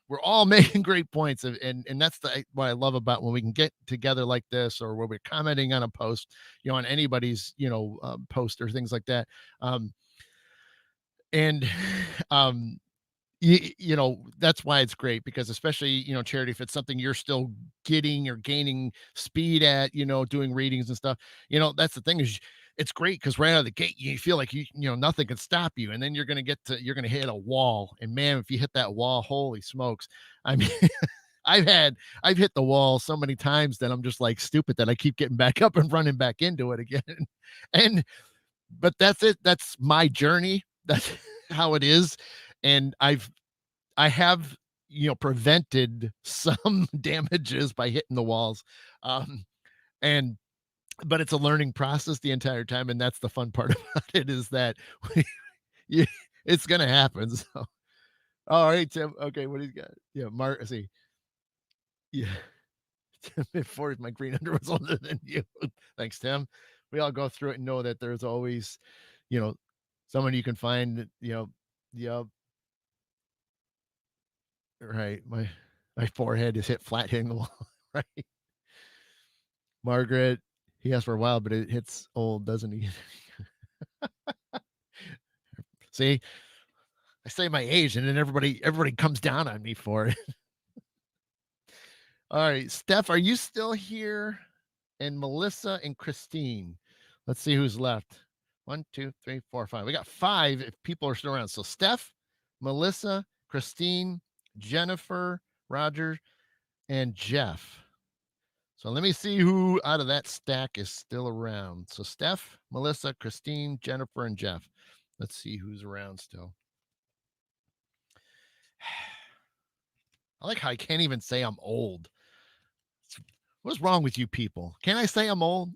we're all making great points, and that's what I love about when we can get together like this, or where we're commenting on a post, on anybody's, post or things like that. And um, that's why it's great because especially charity, if it's something you're still getting or gaining speed at, doing readings and stuff, that's the thing is it's great because right out of the gate you feel like nothing can stop you, and then you're gonna hit a wall, and man, if you hit that wall, holy smokes. I mean, I've hit the wall so many times that I'm just like stupid that I keep getting back up and running back into it again. And but that's it. That's my journey. That's how it is, and I have, prevented some damages by hitting the walls, um, and but it's a learning process the entire time, and that's the fun part about it is that you it's gonna happen, so alright, Tim, okay, what do you got? Yeah, Mark let's see. Yeah, Tim, before my green underwear's older than you. Thanks, Tim. We all go through it and know that there's always, you know, someone you can find that, yep, right, my forehead is hit flat hitting the wall, right? Margaret, he has for a while, but it hits old, doesn't he? See, I say my age, and then everybody comes down on me for it. All right, Steph, are you still here? And Melissa and Christine. Let's see who's left. One, two, three, four, five. We got five if people are still around. So Steph, Melissa, Christine, Jennifer, Roger, and Jeff. So let me see who out of that stack is still around. So Steph, Melissa, Christine, Jennifer, and Jeff. Let's see who's around still. I like how I can't even say I'm old. What's wrong with you people? Can I say I'm old?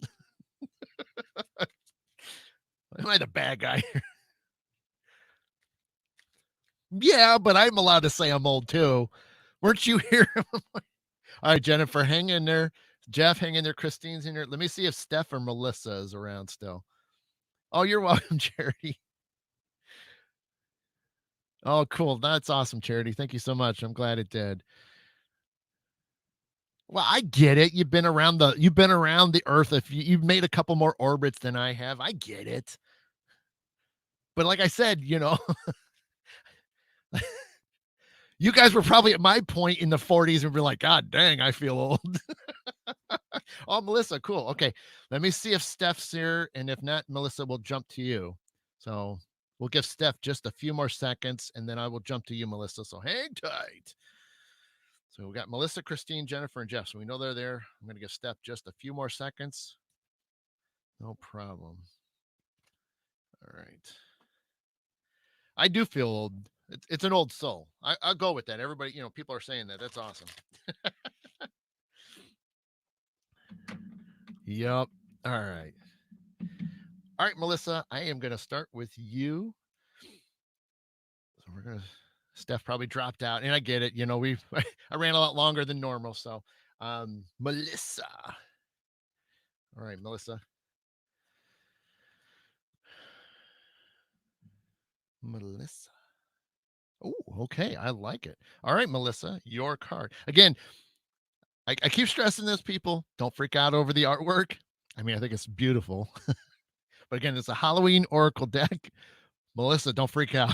Am I the bad guy? Yeah, but I'm allowed to say I'm old too. Weren't you here? All right, Jennifer, hang in there. Jeff, hang in there. Christine's in there. Let me see if Steph or Melissa is around still. Oh, you're welcome, Charity. Oh, cool. That's awesome, Charity. Thank you so much. I'm glad it did. Well, I get it. You've been around the earth. If you've made a couple more orbits than I have, I get it. But like I said, you guys were probably at my point in the 40s and be like, God dang, I feel old. Oh, Melissa, cool. Okay. Let me see if Steph's here. And if not, Melissa will jump to you. So we'll give Steph just a few more seconds and then I will jump to you, Melissa. So hang tight. So we got Melissa, Christine, Jennifer, and Jeff. So we know they're there. I'm going to give Steph just a few more seconds. No problem. All right. I do feel old. It's an old soul. I'll go with that. Everybody, people are saying that. That's awesome. Yep. All right. All right, Melissa, I am going to start with you. So we're going to, Steph probably dropped out, and I get it. I ran a lot longer than normal. So, Melissa. All right, Melissa. Melissa. Oh, okay. I like it. All right, Melissa, your card. Again, I keep stressing this, people. Don't freak out over the artwork. I mean, I think it's beautiful. But again, it's a Halloween Oracle deck. Melissa, don't freak out.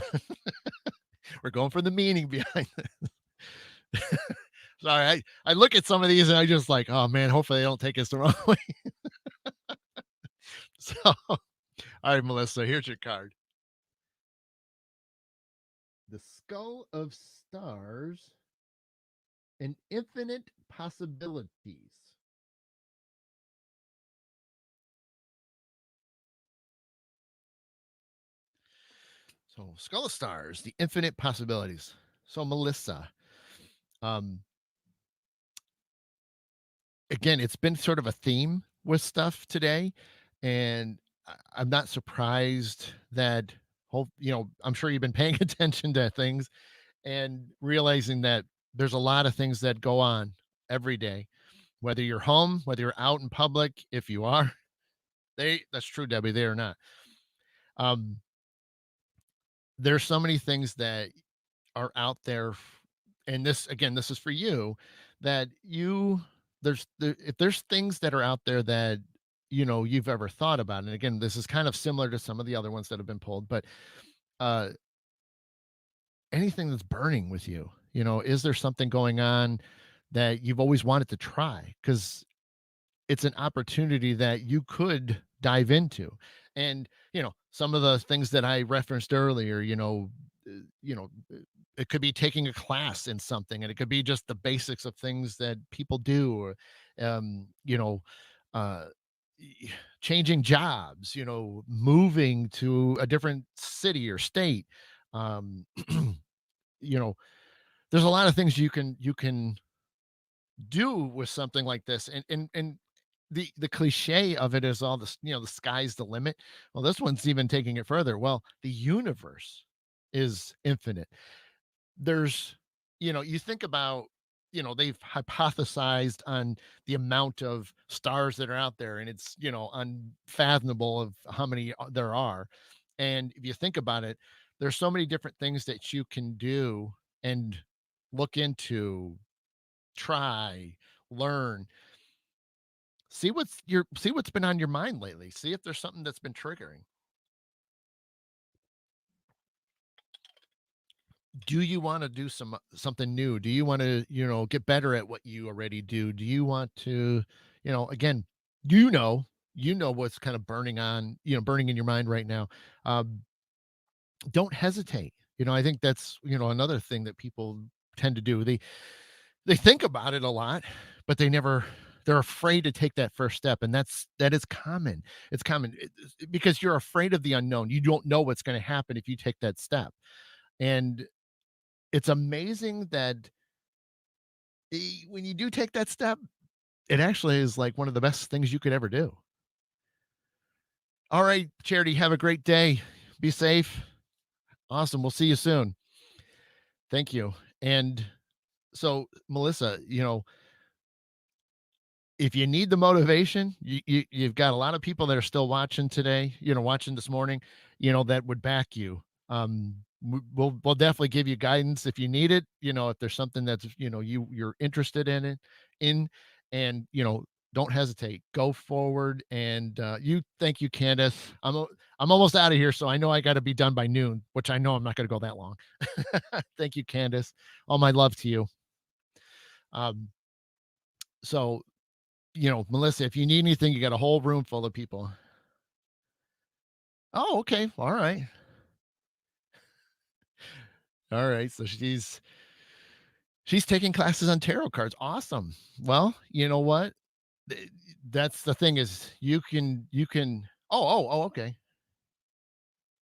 We're going for the meaning behind it. Sorry, I look at some of these and I just like, oh man, hopefully they don't take us the wrong way. So, all right, Melissa, here's your card. The Skull of Stars and Infinite Possibilities. So, Skull of Stars, the Infinite Possibilities. So, Melissa, um, again, it's been sort of a theme with stuff today, and I'm not surprised that I'm sure you've been paying attention to things and realizing that there's a lot of things that go on every day, whether you're home, whether you're out in public, if you are, that's true, Debbie, they are not. Um, there's so many things that are out there and this again this is for you that if there's things that are out there that you've ever thought about, and again this is kind of similar to some of the other ones that have been pulled, but uh anything that's burning with you, is there something going on that you've always wanted to try, because it's an opportunity that you could dive into. And some of the things that I referenced earlier, uh, you know uh, it could be taking a class in something, and it could be just the basics of things that people do, or uh changing jobs, moving to a different city or state, Um, you know, there's a lot of things you can do with something like this, and the cliche of it is all this, the sky's the limit. Well, this one's even taking it further. Well, the universe is infinite. There's, you think about, they've hypothesized on the amount of stars that are out there, and it's, unfathomable of how many there are. And if you think about it, there's so many different things that you can do and look into, try, learn, see what's been on your mind lately, see if there's something that's been triggering. Do you want to do something new? Do you want to, get better at what you already do? Do you want to, again, you know, what's kind of burning in your mind right now. Um, don't hesitate. I think that's, another thing that people tend to do. They think about it a lot, but they're afraid to take that first step, and that is common. It's common because you're afraid of the unknown. You don't know what's going to happen if you take that step. And it's amazing that when you do take that step, it actually is like one of the best things you could ever do. All right, Charity, have a great day. Be safe. Awesome. We'll see you soon. Thank you. And so, Melissa, if you need the motivation, you've got a lot of people that are still watching today, watching this morning, that would back you. We'll definitely give you guidance if you need it. If there's something that's, you're interested in it, in, and don't hesitate, go forward. And thank you, Candace. I'm almost out of here, so I know I got to be done by noon, which I know I'm not going to go that long. Thank you, Candace. All my love to you. Um, so Melissa, if you need anything, you got a whole room full of people. Oh, okay. All right. All right. So she's taking classes on tarot cards. Awesome. Well, you know what? That's the thing is you can okay.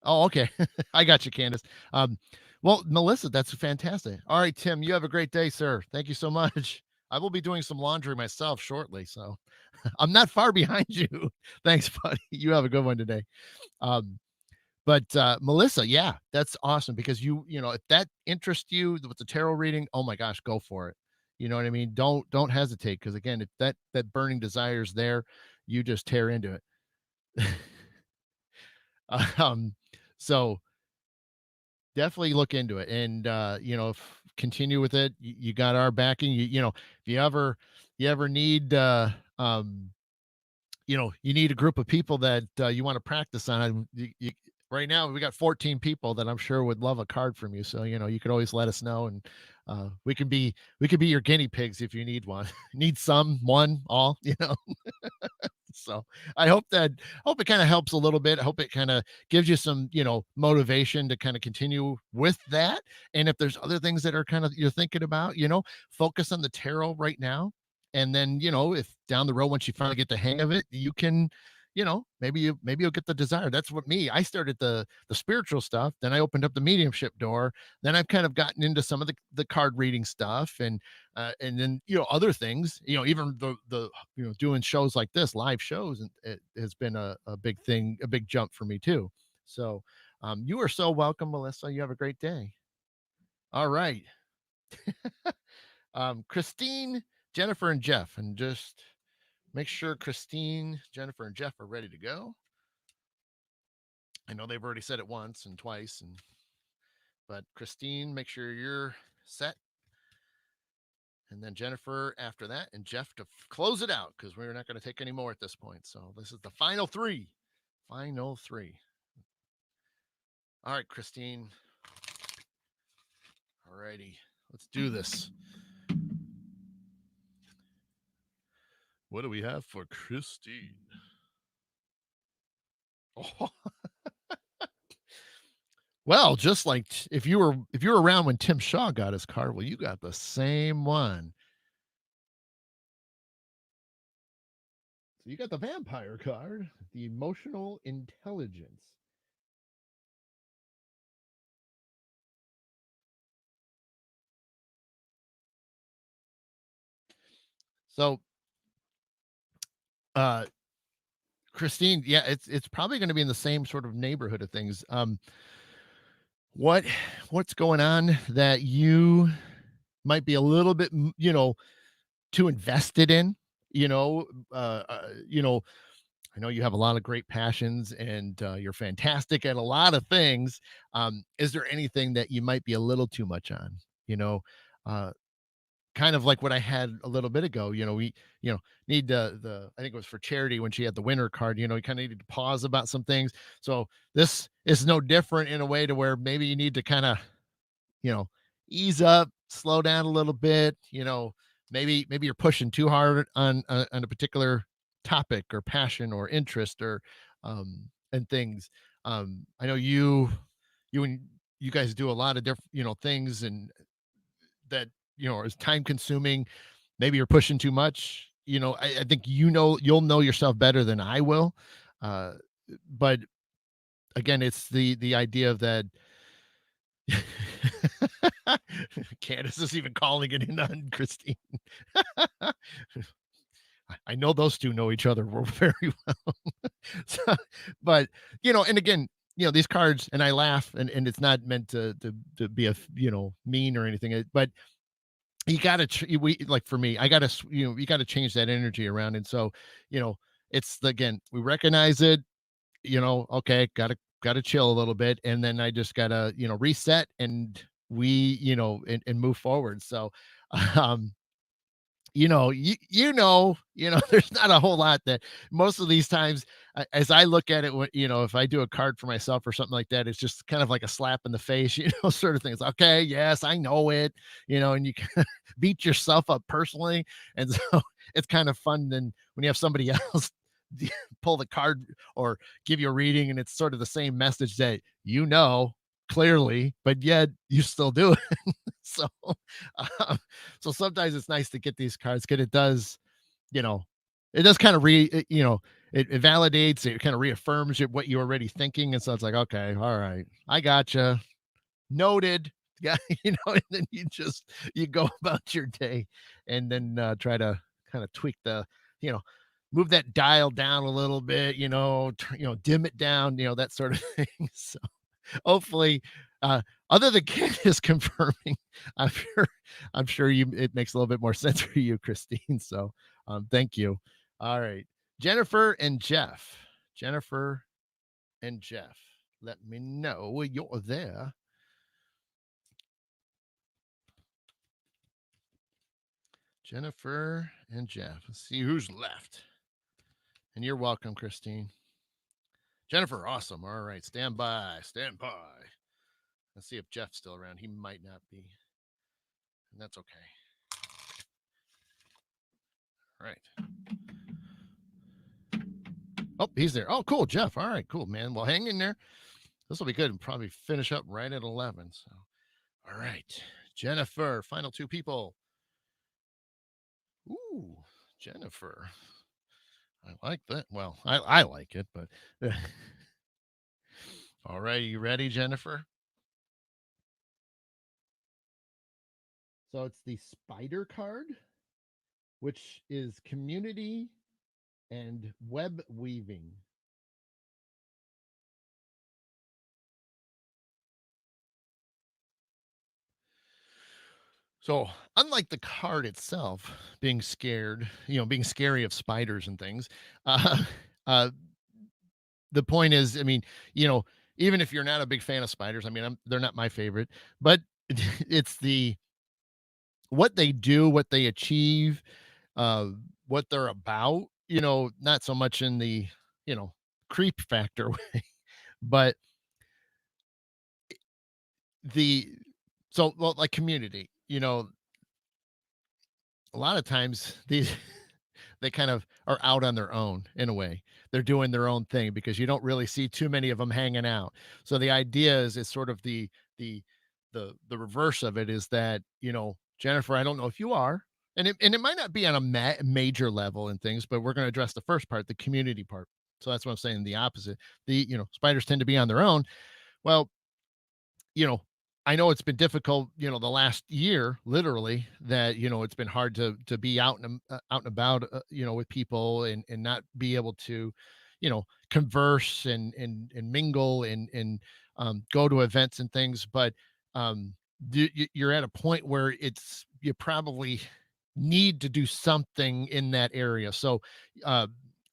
Oh, okay. I got you, Candace. Um, well, Melissa, that's fantastic. All right, Tim, you have a great day, sir. Thank you so much. I will be doing some laundry myself shortly, so I'm not far behind you. Thanks, buddy. You have a good one today. Um, But, Melissa, yeah, that's awesome because if that interests you with the tarot reading, oh my gosh, go for it. You know what I mean? Don't hesitate because again, if that burning desire is there, you just tear into it. Um, so definitely look into it and, continue with it. You got our backing. If you ever need, you need a group of people that you want to practice on. Right now, we got 14 people that I'm sure would love a card from you. So you could always let us know, and we could be your guinea pigs if you need one. Need some, one, all. So I hope it kind of helps a little bit. I hope it kind of gives you some motivation to kind of continue with that. And if there's other things that are kind of you're thinking about, focus on the tarot right now, and then if down the road once you finally get the hang of it, you can maybe you'll get the desire. That's what me I started the spiritual stuff, then I opened up the mediumship door, then I've kind of gotten into some of the card reading stuff, and then other things, even the doing shows like this, live shows, and it has been a big thing, a big jump for me too. So you are so welcome, Melissa. You have a great day. All right. Christine, Jennifer, and Jeff, and just make sure Christine, Jennifer, and Jeff are ready to go. I know they've already said it once and twice, but Christine, make sure you're set, and then Jennifer after that, and Jeff to close it out because we're not going to take any more at this point. So this is the final three. Final three. All right, Christine. All righty. Let's do this. What do we have for Christine? Oh, well, just like if you were around when Tim Shaw got his card, well, you got the same one. So you got the vampire card, the emotional intelligence. So, uh, Christine, yeah, it's probably going to be in the same sort of neighborhood of things. What what's going on that you might be a little bit, too invested in? You know, uh, uh, you know, I know you have a lot of great passions and you're fantastic at a lot of things. Is there anything that you might be a little too much on? You know, uh, kind of like what I had a little bit ago. We, need the I think it was for Charity when she had the winter card. We kind of needed to pause about some things. So this is no different in a way to where maybe you need to kind of, you know, ease up, slow down a little bit. Maybe you're pushing too hard on a particular topic or passion or interest or and things. I know you and you guys do a lot of different, things and that, is time consuming. Maybe you're pushing too much. I think you'll know yourself better than I will. Uh but again, it's the idea of that. Candace is even calling it in on Christine. I know those two know each other very well. So, but and again, these cards, and I laugh, and it's not meant to be mean or anything, but you gotta we like for me, I gotta you gotta change that energy around, and so you know again, we recognize it, okay, gotta chill a little bit, and then I just gotta reset, and we and move forward. So um there's not a whole lot that most of these times, as I look at it, when if I do a card for myself or something like that, it's just kind of like a slap in the face, sort of things. Okay, yes, I know it, and you kind of beat yourself up personally, and so it's kind of fun then when you have somebody else pull the card or give you a reading, and it's sort of the same message that clearly, but yet you still do it. So, um, so sometimes it's nice to get these cards because you know, it does kind of it validates, it kind of reaffirms what you're already thinking. And so it's like, okay, all right, I gotcha. Noted. Yeah, and then you go about your day and then try to kind of tweak you know, move that dial down a little bit, dim it down, that sort of thing. So hopefully, uh, other than Candace confirming, I'm sure you it makes a little bit more sense for you, Christine. So thank you. All right. Jennifer and Jeff. Jennifer and Jeff. Let me know you're there. Jennifer and Jeff. Let's see who's left. And you're welcome, Christine. Jennifer, awesome. All right. Stand by. Stand by. Let's see if Jeff's still around. He might not be. And that's okay. All right. Oh, he's there. Oh, cool, Jeff. All right, cool, man. Well, hang in there. This will be good and probably finish up right at 11. So, all right. Jennifer, final two people. Ooh, Jennifer. I like that. Well, I like it, but all right. You ready, Jennifer? So it's the spider card, which is community and web weaving. So, unlike the card itself being scared, being scary of spiders and things, uh, uh, the point is, I mean, even if you're not a big fan of spiders, I mean, they're not my favorite, but it's what they do, what they achieve, uh, what they're about, not so much in the, you know, creep factor way, but the, so, well, like community, a lot of times these they kind of are out on their own in a way. They're doing their own thing because you don't really see too many of them hanging out. So the idea is it's sort of the the reverse of it is that, Jennifer, I don't know if you are, and it might not be on a major level and things, but we're going to address the first part, the community part. So that's what I'm saying. The opposite. Spiders tend to be on their own. Well, you know, I know it's been difficult, the last year, literally, that it's been hard to be out and about, with people and not be able to, converse and mingle and go to events and things. But you're at a point where you probably need to do something in that area. So, uh,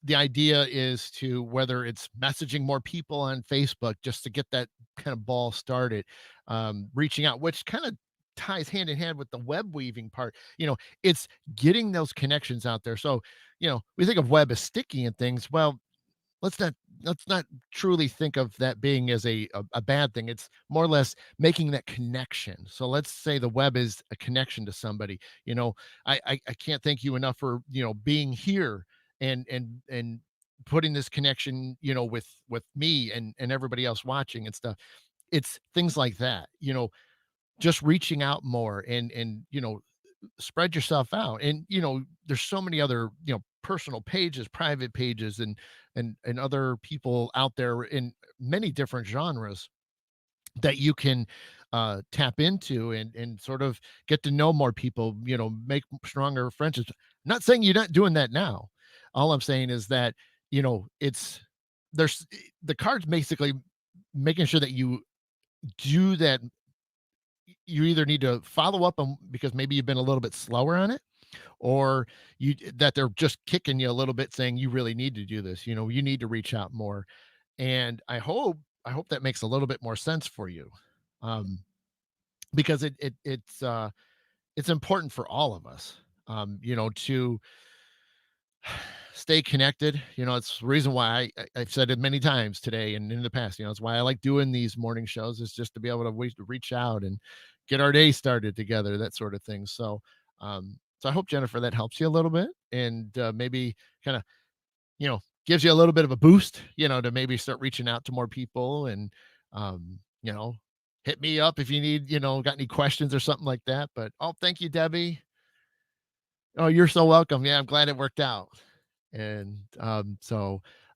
the idea is to whether it's messaging more people on Facebook just to get that kind of ball started, reaching out, which kind of ties hand in hand with the web weaving part. It's getting those connections out there. So, we think of web as sticky and things. Well, let's not let's not truly think of that being as a bad thing. It's more or less making that connection. So let's say the web is a connection to somebody. I can't thank you enough for being here and putting this connection with me and everybody else watching and stuff. It's things like that, just reaching out more and spread yourself out. And there's so many other personal pages, private pages, and other people out there in many different genres that you can tap into and sort of get to know more people, make stronger friendships. Not saying you're not doing that now. All I'm saying is that it's there's the cards basically making sure that you do that. You either need to follow up on because maybe you've been a little bit slower on it, or that they're just kicking you a little bit saying you really need to do this. You need to reach out more. And I hope that makes a little bit more sense for you. Um, because it's important for all of us, to stay connected. It's the reason why I've said it many times today and in the past. It's why I like doing these morning shows, is just to be able to reach out and get our day started together, that sort of thing. So I hope, Jennifer, that helps you a little bit and maybe kind of gives you a little bit of a boost, to maybe start reaching out to more people and um, you know hit me up if you need, got any questions or something like that. But thank you, Debbie. Oh, you're so welcome. Yeah, I'm glad it worked out. And uh,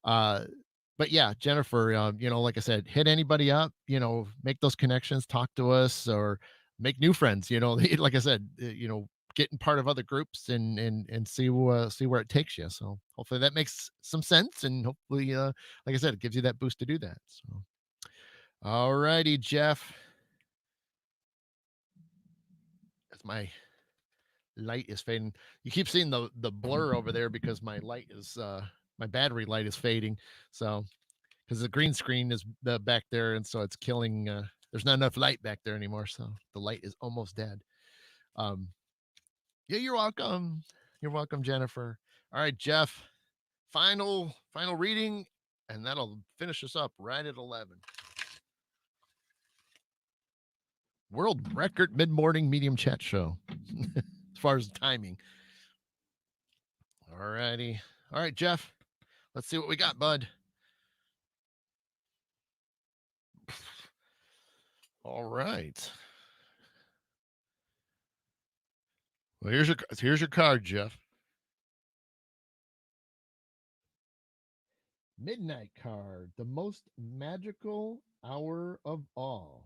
but yeah, Jennifer, like I said, hit anybody up, make those connections, talk to us, or make new friends. Like I said, getting part of other groups and see where it takes you. So hopefully that makes some sense, and hopefully, like I said, it gives you that boost to do that. So, all righty, Jeff, as my light is fading. You keep seeing the blur over there because my battery light is fading. So because the green screen is back there, and so it's killing. There's not enough light back there anymore, so the light is almost dead. Um, yeah, you're welcome. You're welcome, Jennifer. All right, Jeff. Final reading, and that'll finish us up right at 11. World record mid morning medium chat show, as far as timing. All righty. All right, Jeff. Let's see what we got, bud. All right. Well, here's your card, Jeff. Midnight card, the most magical hour of all.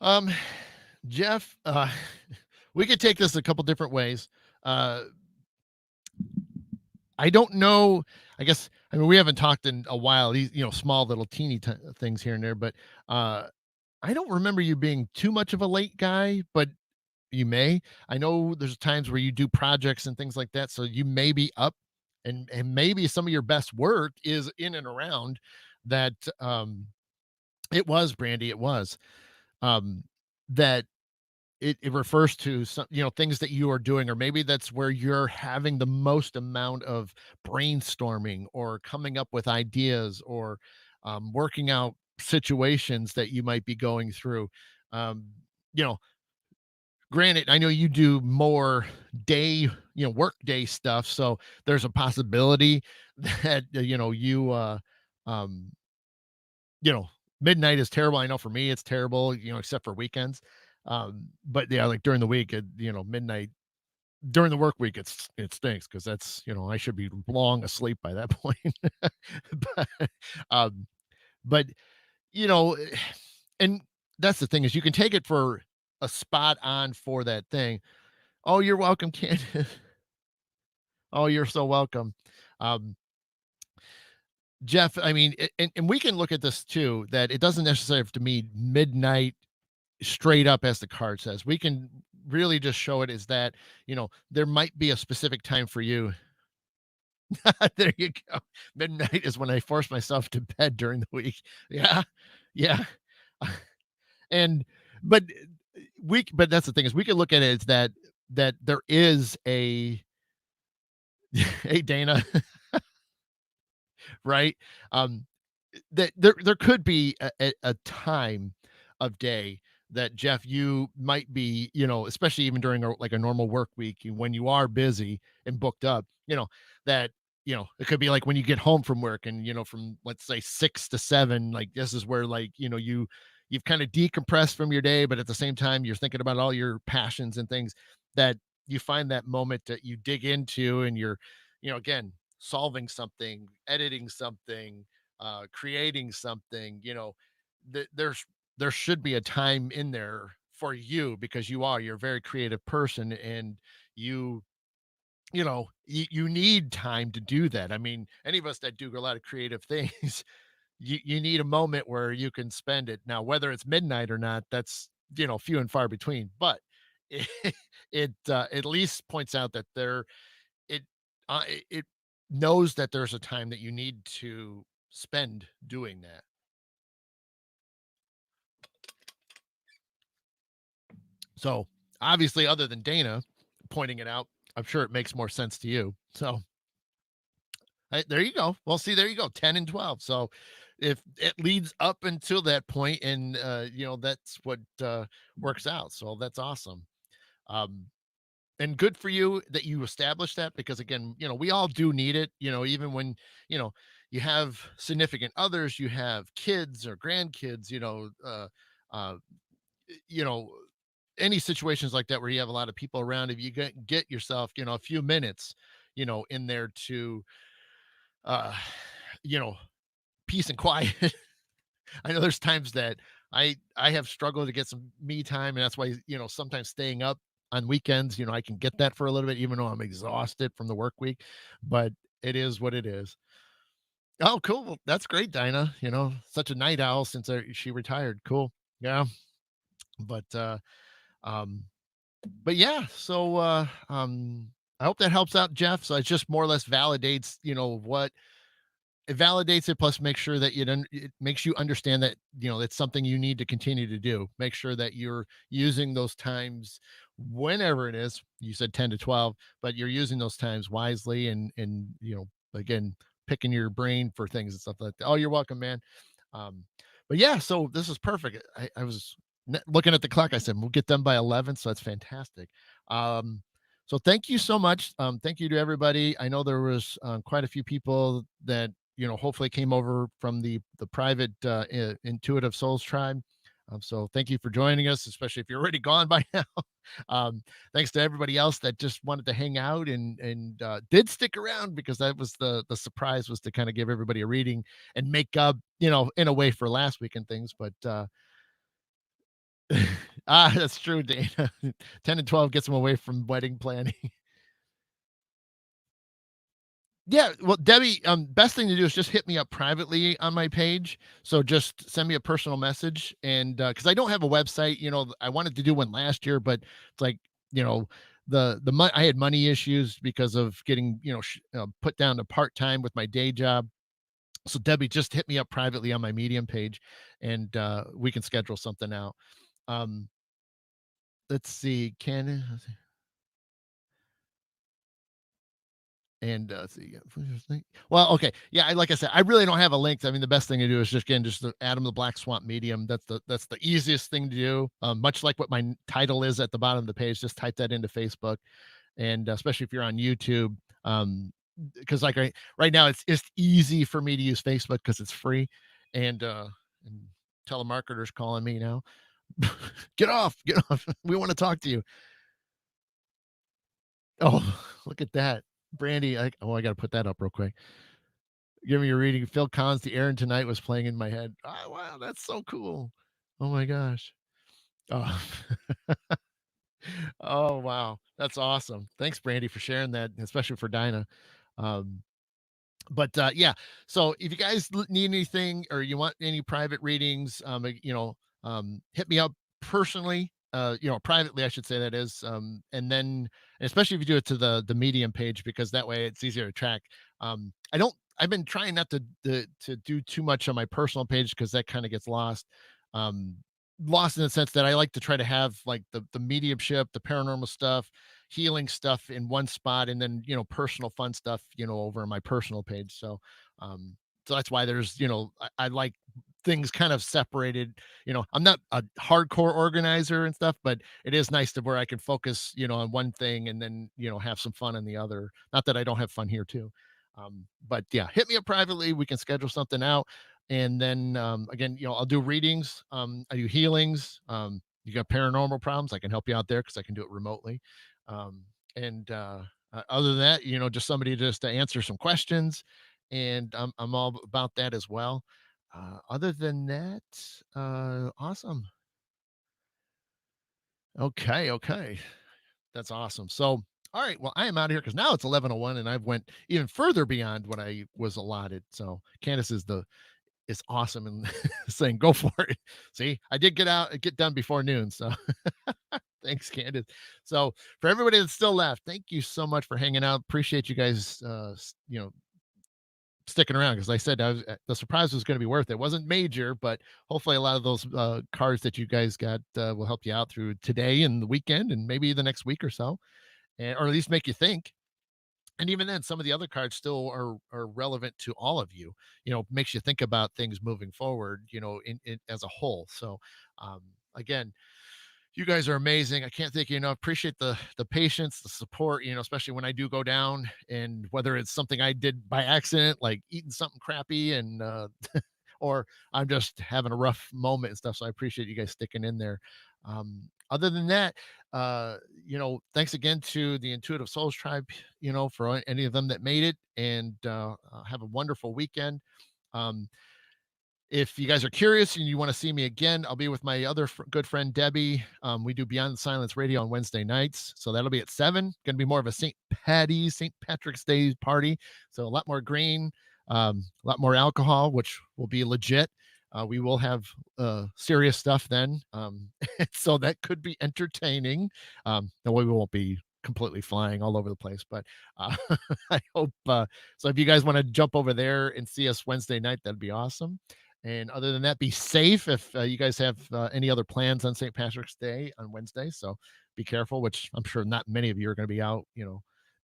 Um, Jeff, we could take this a couple different ways. Uh, I don't know. I guess I mean we haven't talked in a while. These small little teeny things here and there, but I don't remember you being too much of a late guy. But you may. I know there's times where you do projects and things like that, so you may be up, and maybe some of your best work is in and around that. It was Brandy. It was um, that it refers to some things that you are doing, or maybe that's where you're having the most amount of brainstorming or coming up with ideas or working out situations that you might be going through. um, you know Granted, I know you do more day, work day stuff, so there's a possibility that um you know midnight is terrible. I know for me it's terrible, except for weekends. But yeah, like during the week, midnight during the work week, it stinks because that's, I should be long asleep by that point. But, um, but, you know, and that's the thing is you can take it for a spot on for that thing. "Oh, you're welcome, Candace. Oh, you're so welcome." Um, Jeff, I mean, and we can look at this too, that it doesn't necessarily have to mean midnight straight up as the card says. We can really just show it as that, there might be a specific time for you. There you go. Midnight is when I force myself to bed during the week. Yeah. Yeah. And but but that's the thing is we can look at it as that there is a hey Dana, right? Um that there could be a time of day that Jeff you might be, especially even during like a normal work week when you are busy and booked up, that it could be like when you get home from work and from let's say 6 to 7, like this is where like you've kind of decompressed from your day, but at the same time you're thinking about all your passions and things that you find that moment that you dig into and you're again solving something, editing something, creating something, there should be a time in there for you because you're a very creative person and you you need time to do that. I mean, any of us that do a lot of creative things, you need a moment where you can spend it. Now, whether it's midnight or not, that's few and far between. But it, it at least points out that it it knows that there's a time that you need to spend doing that. So, obviously, other than Dana pointing it out, I'm sure it makes more sense to you. So, there you go. Well, see, there you go, 10 and 12. So, if it leads up until that point and, that's what, works out. So that's awesome. Um, and good for you that you established that because again, we all do need it, even when, you know, you have significant others, you have kids or grandkids, uh, you know, any situations like that where you have a lot of people around, if you get yourself, a few minutes, in there to, uh, you know, peace and quiet. I know there's times that I have struggled to get some me time, and that's why sometimes staying up on weekends, I can get that for a little bit, even though I'm exhausted from the work week. But it is what it is. Oh, cool. Well, that's great, Dinah. Such a night owl since she retired. Cool. Yeah. But um, but yeah, so I hope that helps out, Jeff. So it just more or less validates, what it validates it, plus make sure that it makes you understand that, it's something you need to continue to do. Make sure that you're using those times whenever it is. You said 10 to 12, but you're using those times wisely and again, picking your brain for things and stuff like that. Oh, you're welcome, man. Um, but yeah, so this is perfect. I was looking at the clock. I said we'll get done by 11, so that's fantastic. Um, so thank you so much. Thank you to everybody. I know there was quite a few people that hopefully came over from the private Intuitive Souls tribe. So thank you for joining us, especially if you're already gone by now. um, Thanks to everybody else that just wanted to hang out and did stick around because that was the surprise was to kind of give everybody a reading and make up, in a way for last week and things. But that's true, Dana. 10 and 12 gets them away from wedding planning. Yeah, well, Debbie, best thing to do is just hit me up privately on my page. So just send me a personal message, and because I don't have a website, I wanted to do one last year, but it's like, you know, I had money issues because of getting, put down to part time with my day job. So Debbie, just hit me up privately on my Medium page, and we can schedule something out. Um, let's see, can and let's see. Well, okay, yeah. Like I said, I really don't have a link. I mean, the best thing to do is just again just to add them the Black Swamp Medium. That's the easiest thing to do. Much like what my title is at the bottom of the page, just type that into Facebook, and especially if you're on YouTube, because like right now it's easy for me to use Facebook because it's free, and telemarketers calling me now. Get off, get off. We want to talk to you. Oh, look at that. Brandy, I gotta put that up real quick. Give me a reading. Phil Collins, "The Aaron Tonight" was playing in my head. Oh, wow, that's so cool. Oh my gosh. Oh. Oh, wow. That's awesome. Thanks, Brandy, for sharing that, especially for Dinah. Um, but yeah, so if you guys need anything or you want any private readings, hit me up personally, privately, I should say, that is. And then especially if you do it to the Medium page, because that way it's easier to track. I've been trying not to do too much on my personal page because that kind of gets um lost in the sense that I like to try to have like the mediumship, the paranormal stuff, healing stuff in one spot, and then personal fun stuff over on my personal page. So that's why there's I like things kind of separated. I'm not a hardcore organizer and stuff, but it is nice to where I can focus on one thing and then have some fun on the other. Not that I don't have fun here too. But yeah, hit me up privately, we can schedule something out. And then again, I'll do readings, I do healings. You got paranormal problems, I can help you out there because I can do it remotely. And other than that, just somebody just to answer some questions, and I'm all about that as well. Other than that, awesome. Okay, okay, that's awesome. So, all right, well, I am out of here because now it's 11:01, and I've went even further beyond what I was allotted. So, Candace is awesome and saying go for it. See, I did get done before noon. So thanks, Candace. So for everybody that's still left, thank you so much for hanging out. Appreciate you guys, sticking around because I said the surprise was going to be worth it. It wasn't major, but hopefully a lot of those cards that you guys got will help you out through today and the weekend and maybe the next week or so, or at least make you think. And even then, some of the other cards still are relevant to all of you. Makes you think about things moving forward. In as a whole. So, again, you guys are amazing. I can't thank you enough. Appreciate the patience, the support. Especially when I do go down, and whether it's something I did by accident, like eating something crappy, and or I'm just having a rough moment and stuff. So I appreciate you guys sticking in there. Other than that, thanks again to the Intuitive Souls Tribe, for any of them that made it, and have a wonderful weekend. Um, if you guys are curious and you want to see me again, I'll be with my other good friend Debbie. We do Beyond the Silence Radio on Wednesday nights, so that'll be at 7. Going to be more of a St. Patrick's Day party, so a lot more green, a lot more alcohol, which will be legit. We will have serious stuff then, so that could be entertaining. No way we won't be completely flying all over the place, but uh, I hope so. If you guys want to jump over there and see us Wednesday night, that'd be awesome. And other than that, be safe if you guys have any other plans on St. Patrick's Day on Wednesday. So be careful, which I'm sure not many of you are going to be out,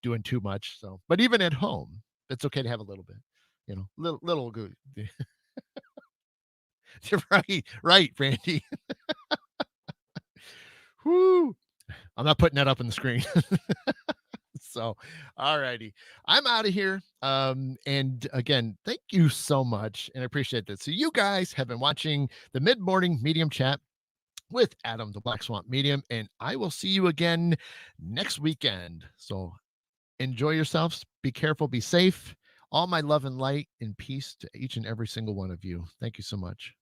doing too much. So, but even at home, it's okay to have a little bit, little good. Right, right, Brandy. Whoo. I'm not putting that up on the screen. So, all righty. I'm out of here. And again, thank you so much. And I appreciate that. So, you guys have been watching the mid morning medium chat with Adam, the Black Swamp Medium. And I will see you again next weekend. So, enjoy yourselves. Be careful. Be safe. All my love and light and peace to each and every single one of you. Thank you so much.